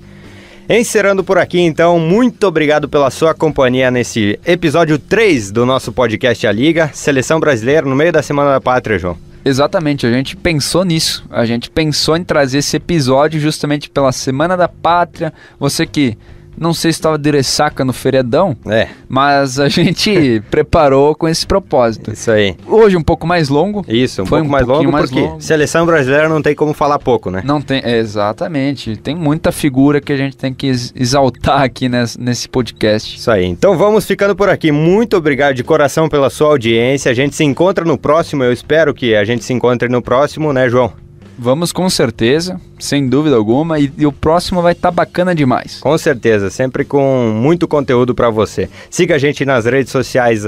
B: Encerrando por aqui, então, muito obrigado pela sua companhia nesse episódio 3 do nosso podcast A Liga, Seleção Brasileira, no meio da Semana da Pátria, João.
C: Exatamente, a gente pensou nisso, a gente pensou em trazer esse episódio justamente pela Semana da Pátria, você que Não sei se estava de ressaca no feriadão, mas a gente preparou com esse propósito.
B: Isso aí.
C: Hoje um pouco mais longo.
B: Isso, pouco mais longo, porque seleção brasileira não tem como falar pouco, né?
C: Não tem, exatamente. Tem muita figura que a gente tem que exaltar aqui nesse podcast.
B: Isso aí. Então vamos ficando por aqui. Muito obrigado de coração pela sua audiência. A gente se encontra no próximo. Eu espero que a gente se encontre no próximo, né, João?
C: Vamos com certeza, sem dúvida alguma, e o próximo vai estar bacana demais.
B: Com certeza, sempre com muito conteúdo para você. Siga a gente nas redes sociais,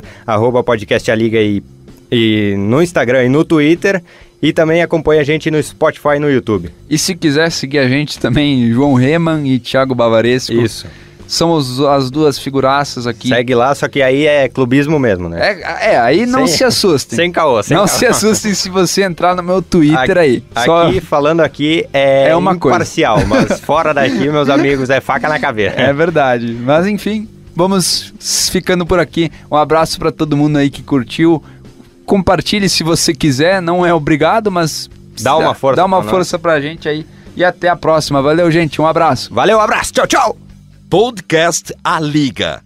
B: @podcastaliga e no Instagram e no Twitter, e também acompanhe a gente no Spotify e no YouTube.
C: E se quiser seguir a gente também, João Reman e Thiago Bavaresco.
B: Isso.
C: Somos as duas figuraças aqui.
B: Segue lá, só que aí é clubismo mesmo, né?
C: Aí não se assustem.
B: Sem caô,
C: se assustem se você entrar no meu Twitter aí.
B: Aqui, falando aqui, é uma imparcial, mas fora daqui, meus amigos, é faca na caveira.
C: É verdade. Mas enfim, vamos ficando por aqui. Um abraço para todo mundo aí que curtiu. Compartilhe se você quiser, não é obrigado, mas
B: dá uma
C: força pra gente aí. E até a próxima. Valeu, gente. Um abraço.
B: Valeu, um abraço. Tchau, tchau.
A: Podcast A Liga.